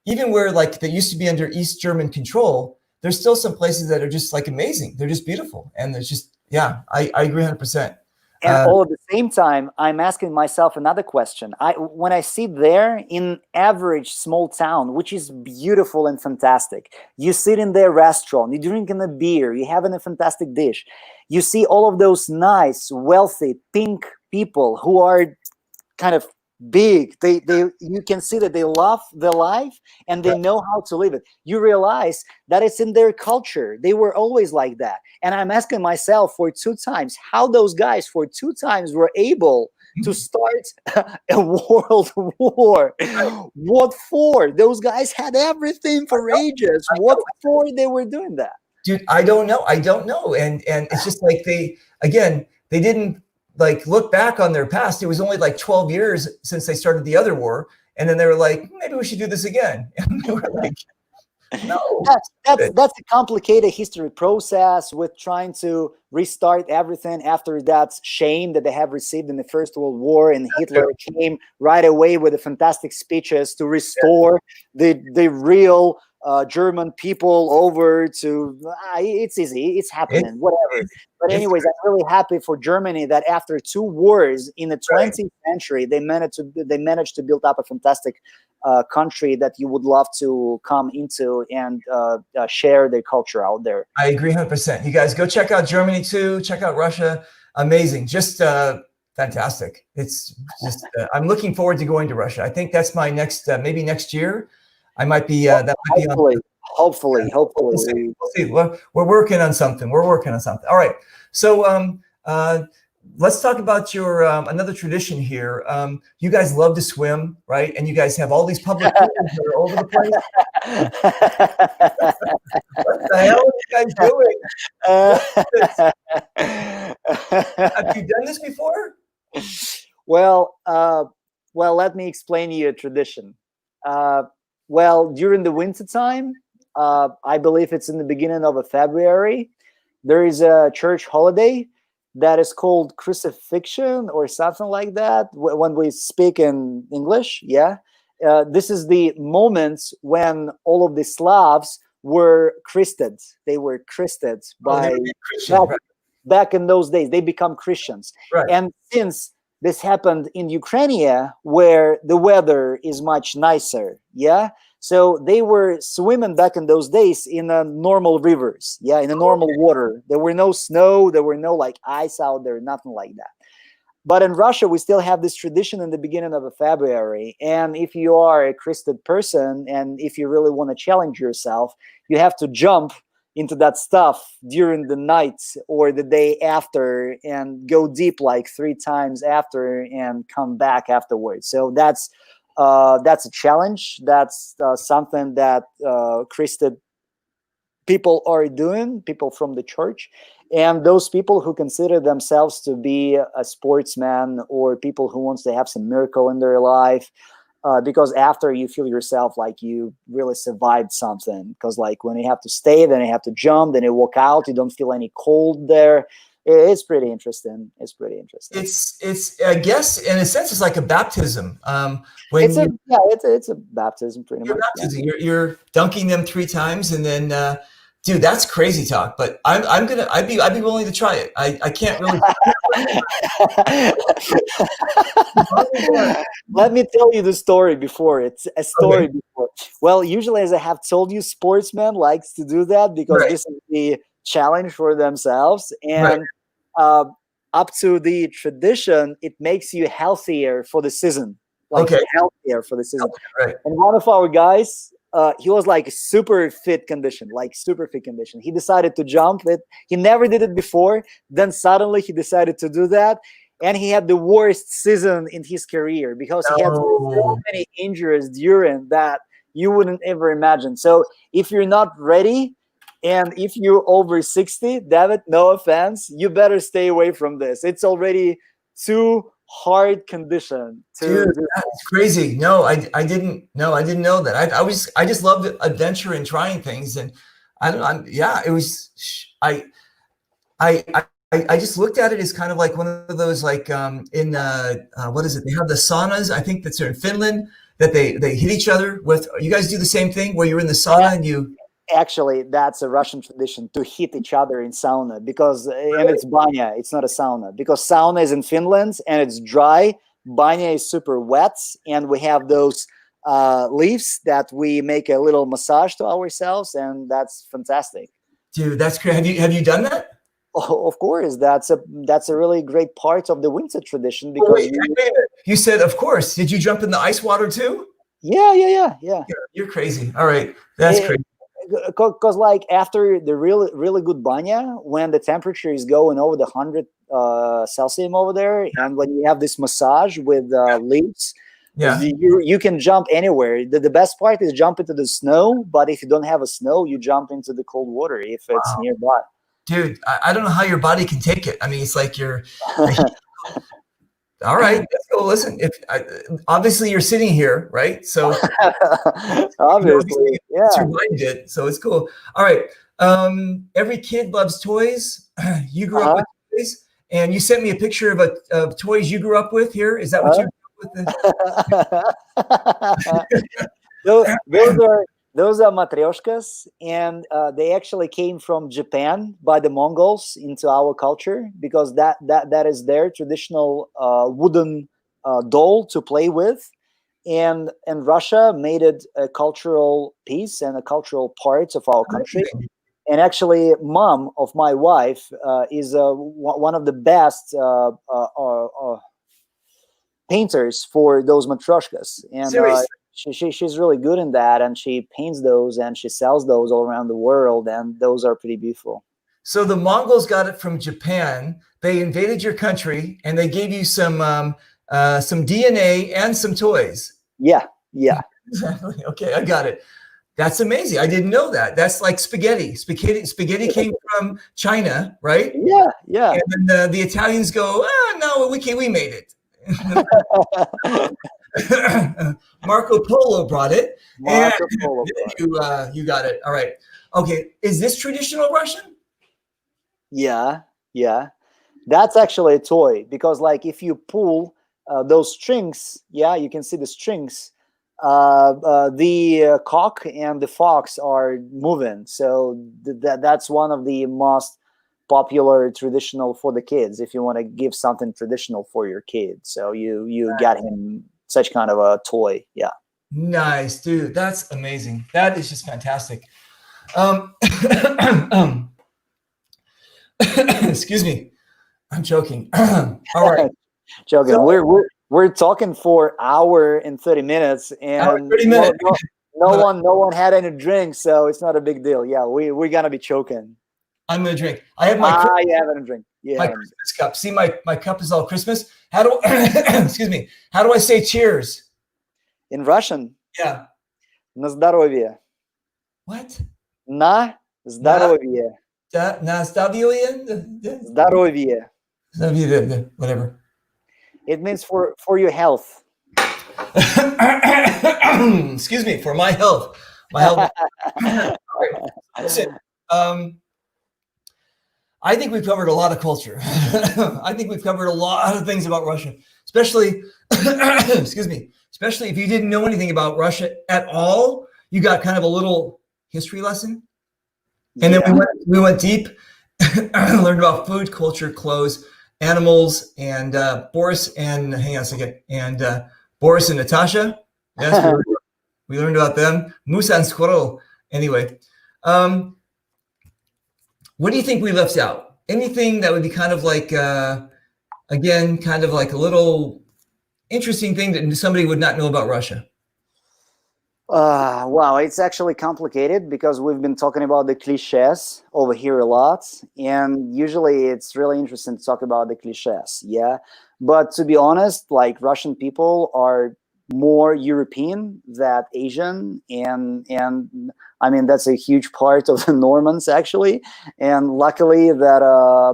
even where like they used to be under East German control, there's still some places that are just like amazing. They're just beautiful. And there's just, yeah, I agree 100%. And all at the same time, I'm asking myself another question. When I sit there in average small town, which is beautiful and fantastic, you sit in their restaurant, you're drinking a beer, you're having a fantastic dish. You see all of those nice, wealthy, pink people who are kind of big. You can see that they love their life and they know how to live it. You realize that it's in their culture. They were always like that. And I'm asking myself for 2 times how those guys for 2 times were able to start a world war. What for? Those guys had everything for ages. What for they were doing that? Dude, I don't know. And it's just like they didn't like look back on their past. It was only like 12 years since they started the other war. And then they were like, maybe we should do this again. And they were like, no. That's a complicated history process with trying to restart everything after that shame that they have received in the First World War. And Hitler came right away with the fantastic speeches to restore the real German people over to, it's easy, it's happening, whatever. But anyways, I'm really happy for Germany that after 2 wars in the 20th century, they managed to build up a fantastic country that you would love to come into and share their culture out there. I agree 100%. You guys go check out Germany too. Check out Russia. Amazing. Just fantastic. It's just, I'm looking forward to going to Russia. I think that's my next, maybe next year. I might be, that might be on. Hopefully. We'll see. We're working on something. All right. So let's talk about your another tradition here. You guys love to swim, right? And you guys have all these public pools that are over the place. What the hell are you guys doing? Have you done this before? Well, let me explain you a tradition. Well, during the winter time, I believe it's in the beginning of February, there is a church holiday that is called crucifixion or something like that when we speak in English. Yeah. This is the moment when all of the Slavs were christened. They were christened by back in those days. They become Christians. Right. And since this happened in Ukraine, where the weather is much nicer, yeah. So they were swimming back in those days in normal rivers, yeah, in a normal water. There were no snow, there were no like ice out there, nothing like that. But in Russia, we still have this tradition in the beginning of February. And if you are a Christian person, and if you really want to challenge yourself, you have to jump into that stuff during the night or the day after and go deep like 3 times after and come back afterwards. So that's a challenge. That's something that Christian people are doing, people from the church. And those people who consider themselves to be a sportsman or people who wants to have some miracle in their life, because after you feel yourself like you really survived something, because like when you have to stay, then you have to jump, then you walk out, you don't feel any cold there. It's pretty interesting. It's I guess in a sense it's like a baptism. It's a baptism pretty much. Baptism. Yeah. You're dunking them 3 times and then dude, that's crazy talk, but I'd be willing to try it. I can't really. Let me tell you the story before. It's a story before. Well, usually, as I have told you, sportsmen likes to do that because this is the challenge for themselves. And up to the tradition, it makes you healthier for the season. Healthier for the season. Right. And one of our guys, he was like super fit condition. He decided to jump it. He never did it before. Then suddenly he decided to do that. And he had the worst season in his career because he had so many injuries during that you wouldn't ever imagine. So if you're not ready, and if you're over 60, David, no offense, you better stay away from this. It's already too hard condition to Dude, do. that's crazy. No, I didn't. No, I didn't know that. I just loved adventure and trying things, and I don't. Yeah, it was. I I just looked at it as kind of like one of those like in what is it? They have the saunas. I think that's in Finland that they hit each other with. You guys do the same thing where you're in the sauna and you. Actually, that's a Russian tradition to hit each other in sauna because, and it's banya, it's not a sauna because sauna is in Finland and it's dry. Banya is super wet, and we have those leaves that we make a little massage to ourselves, and that's fantastic. Dude, that's great. Have you done that? Oh, of course, that's a really great part of the winter tradition because Wait, you said, of course. Did you jump in the ice water too? yeah. You're crazy. All right, that's crazy. Because like after the really good banya, when the temperature is going over the 100 Celsius over there, and when you have this massage with leaves, you can jump anywhere. The best part is jump into the snow, but if you don't have a snow, you jump into the cold water if it's nearby. Dude, I don't know how your body can take it. I mean, it's like you're all right. So listen, obviously you're sitting here, right? So obviously, yeah, survived it. So it's cool. All right. Every kid loves toys. You grew up with toys, and you sent me a picture of toys you grew up with. Here, is that what you grew up with? Those are matryoshkas, and they actually came from Japan by the Mongols into our culture because that is their traditional wooden doll to play with, and Russia made it a cultural piece and a cultural part of our country. And actually, mom of my wife is one of the best painters for those matryoshkas, and she's really good in that, and she paints those and she sells those all around the world, and those are pretty beautiful. So the Mongols got it from Japan. They invaded your country and they gave you some DNA and some toys. Yeah. Exactly. Okay, I got it. That's amazing. I didn't know that. That's like spaghetti. Spaghetti came from China, right? Yeah. And then the Italians go, no, we made it. Marco Polo brought it. You got it. All right. Okay. Is this traditional Russian? Yeah. That's actually a toy because, like, if you pull those strings, you can see the strings. The cock and the fox are moving, so that's one of the most popular traditional for the kids if you want to give something traditional for your kid. So you got him such kind of a toy. Yeah. Nice, dude. That's amazing. That is just fantastic. Excuse me. I'm joking. All right. Joking. So, we're talking for hour and 30 minutes, and 30 minutes. No one had any drinks, so it's not a big deal. Yeah, we're gonna be choking. I'm gonna drink. I have my you having a drink. Yeah. My Christmas cup. See, my cup is all Christmas. How do excuse me? How do I say cheers? In Russian? Yeah. На здоровье. What? На здоровье. На здоровье? Здоровье. Whatever. It means for your health. Excuse me, for my health. My health. All right. Listen, I think we've covered a lot of culture. I think we've covered a lot of things about Russia, especially, excuse me, especially if you didn't know anything about Russia at all. You got kind of a little history lesson. And then we went deep, learned about food, culture, clothes, animals, and Boris and, hang on a second, and Boris and Natasha. Yes, we learned about them. Musa and Squirrel. Anyway, what do you think we left out? Anything that would be kind of like, again, kind of like a little interesting thing that somebody would not know about Russia? Wow, it's actually complicated because we've been talking about the cliches over here a lot, and usually it's really interesting to talk about the cliches, yeah. But to be honest, like Russian people are more European than Asian, and I mean that's a huge part of the Normans actually, and luckily that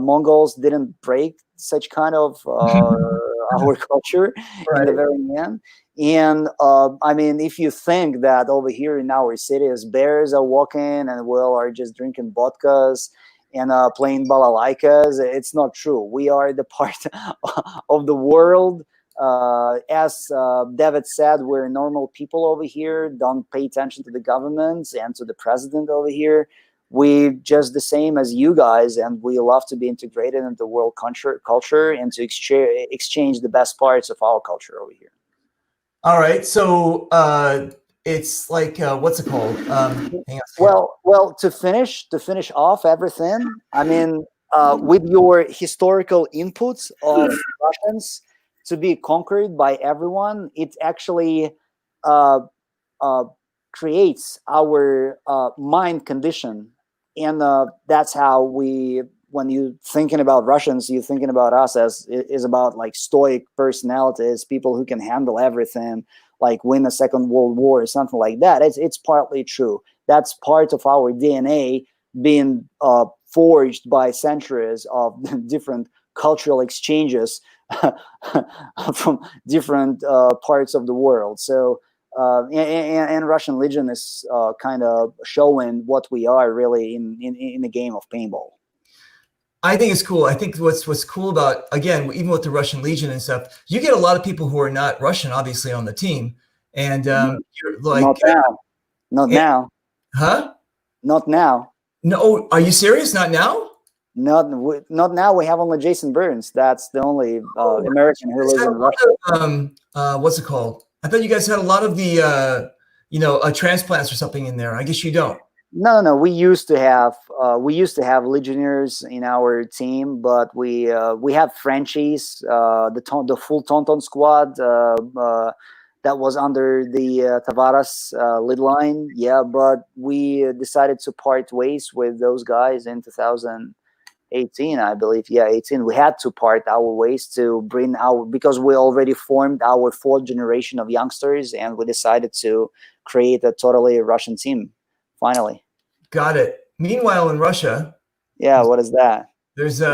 Mongols didn't break such kind of our culture in the very end. And I mean, if you think that over here in our cities, bears are walking and we all are just drinking vodkas and playing balalaikas, it's not true. We are the part of the world. As David said, we're normal people over here, don't pay attention to the government and to the president over here. We just the same as you guys, and we love to be integrated into the world culture and to exchange the best parts of our culture over here. All right, so it's like what's it called? Hang on well, to finish off everything, I mean, with your historical inputs of Russians to be conquered by everyone, it actually creates our mind condition, and that's how we. When you thinking about Russians, you're thinking about us as is about like stoic personalities, people who can handle everything, like win a Second World War or something like that. It's partly true. That's part of our DNA being forged by centuries of different cultural exchanges from different parts of the world. So, and Russian Legion is kind of showing what we are really in the game of paintball. I think it's cool. I think what's cool about, again, even with the Russian Legion and stuff, you get a lot of people who are not Russian, obviously, on the team. And you're like, not now. Huh? Not now. No, are you serious? Not now? Not now. We have only Jason Burns. That's the only American who lives in Russia. What's it called? I thought you guys had a lot of the, transplants or something in there. I guess you don't. No. We used to have Legionnaires in our team, but we have Frenchies, the full Tauntaun squad that was under the Tavares lead line. Yeah, but we decided to part ways with those guys in 2018, I believe. Yeah, 18. We had to part our ways to bring because we already formed our fourth generation of youngsters, and we decided to create a totally Russian team. Finally. Got it. Meanwhile, in Russia. Yeah, what is that? There's these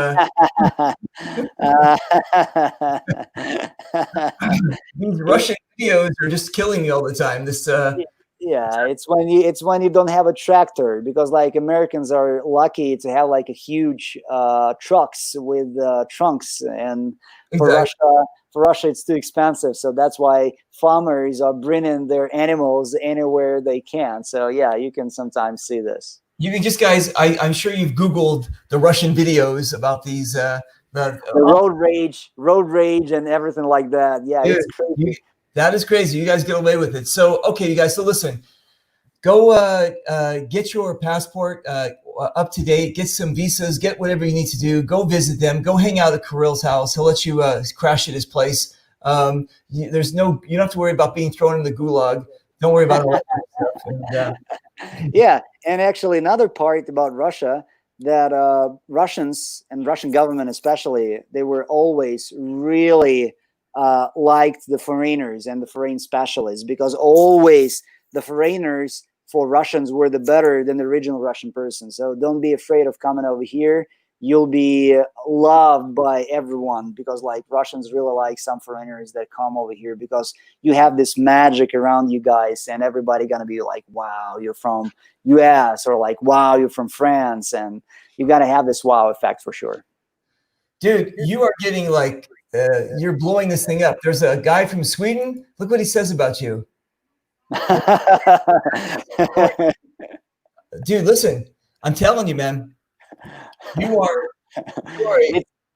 Russian videos are just killing me all the time. This yeah, it's when you don't have a tractor, because like Americans are lucky to have like a huge trucks with trunks, and for Russia it's too expensive, so that's why farmers are bringing their animals anywhere they can. So yeah, you can sometimes see this. You can just, guys, I'm sure you've Googled the Russian videos about these the road rage and everything like that. Yeah, dude, it's crazy. That is crazy. You guys get away with it. So okay, you guys, so listen, go get your passport up to date, get some visas, get whatever you need to do, go visit them, go hang out at Kirill's house. He'll let you crash at his place. You don't have to worry about being thrown in the gulag. Don't worry about all that stuff. And, yeah, and actually another part about Russia, that Russians and Russian government especially, they were always really liked the foreigners and the foreign specialists, because always the foreigners for Russians were the better than the original Russian person. So don't be afraid of coming over here. You'll be loved by everyone, because like Russians really like some foreigners that come over here, because you have this magic around you guys, and everybody gonna be like, wow, you're from US, or like, wow, you're from France, and you gotta have this wow effect for sure. Dude, you are getting like, you're blowing this thing up. There's a guy from Sweden. Look what he says about you. Dude, listen, I'm telling you, man. You are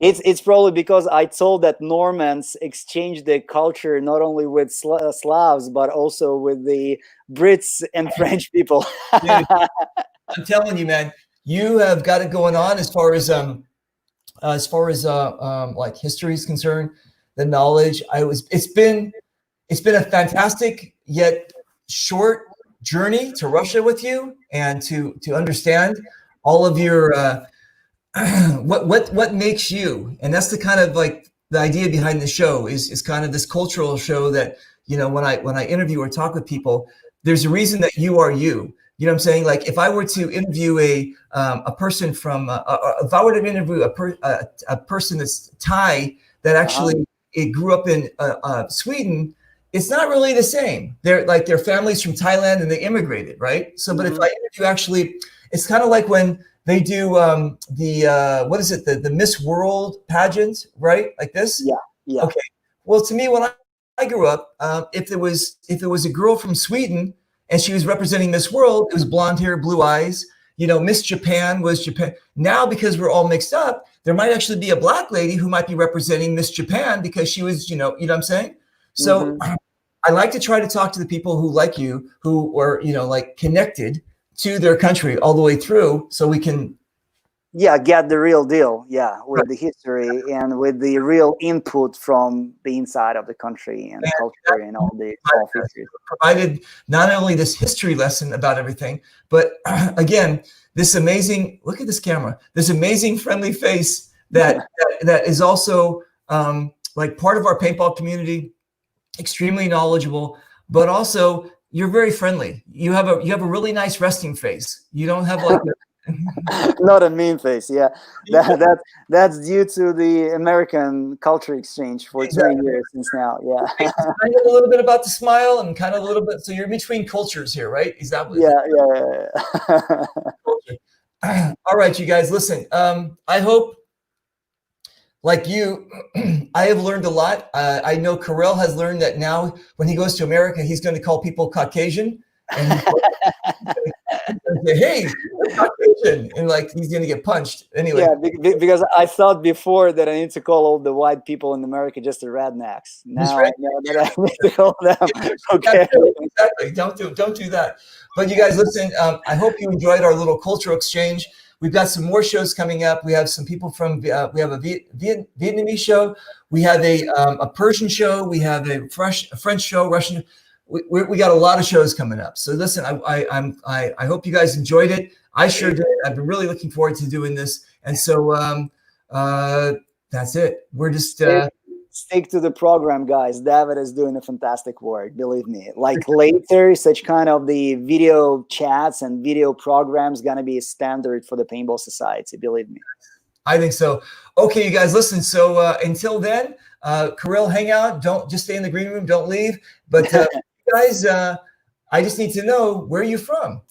it's probably because I told that Normans exchanged their culture not only with Slavs, but also with the Brits and French people. Dude, I'm telling you, man, you have got it going on as far as like history is concerned, the knowledge. It's been a fantastic yet short journey to Russia with you, and to understand all of your what makes you. And that's the kind of like the idea behind the show is kind of this cultural show that when I interview or talk with people, there's a reason that you are you. You know what I'm saying? Like if I were to interview a person from, if I were to interview a person that's Thai that actually it grew up in Sweden, it's not really the same. They're like their families from Thailand and they immigrated, right? So, but if I interview actually, it's kind of like when they do what is it? The Miss World pageant, right? Like this. Yeah. Yeah. Okay. Well, to me, when I grew up, if it was a girl from Sweden and she was representing Miss World, it was blonde hair, blue eyes. Miss Japan was Japan. Now, because we're all mixed up, there might actually be a black lady who might be representing Miss Japan because she was, you know what I'm saying? So I like to try to talk to the people who like you, who are, like connected to their country all the way through so we can get the real deal, with the history and with the real input from the inside of the country and culture and all the history. Provided not only this history lesson about everything, but again, this amazing, look at this camera, this amazing friendly face that is also like part of our paintball community, extremely knowledgeable, but also you're very friendly. You have a really nice resting face. You don't have like not a mean face. That's due to the American culture exchange for 20 years since now. Kind of a little bit about the smile and kind of a little bit, so you're between cultures here, right? Is that what all right, you guys, listen, I hope like you, I have learned a lot. I know Kirill has learned that now when he goes to America, he's going to call people Caucasian and say, hey, you're Caucasian, and like he's going to get punched anyway. Yeah, because I thought before that I need to call all the white people in America just the rednecks. Now I know that I need to call them. Okay, exactly. Don't do that. But you guys, listen. I hope you enjoyed our little cultural exchange. We've got some more shows coming up. We have some people from, we have a Vietnamese show. We have a Persian show. We have a French show, Russian. We got a lot of shows coming up. So listen, I hope you guys enjoyed it. I sure did. I've been really looking forward to doing this. And so that's it. We're just stick to the program, guys. David is doing a fantastic work, believe me. Like later, such kind of the video chats and video programs gonna be a standard for the Paintball Society, believe me. I think so. Okay, you guys, listen. So until then, Kirill, hang out. Don't just stay in the green room. Don't leave. But guys, I just need to know, where are you from?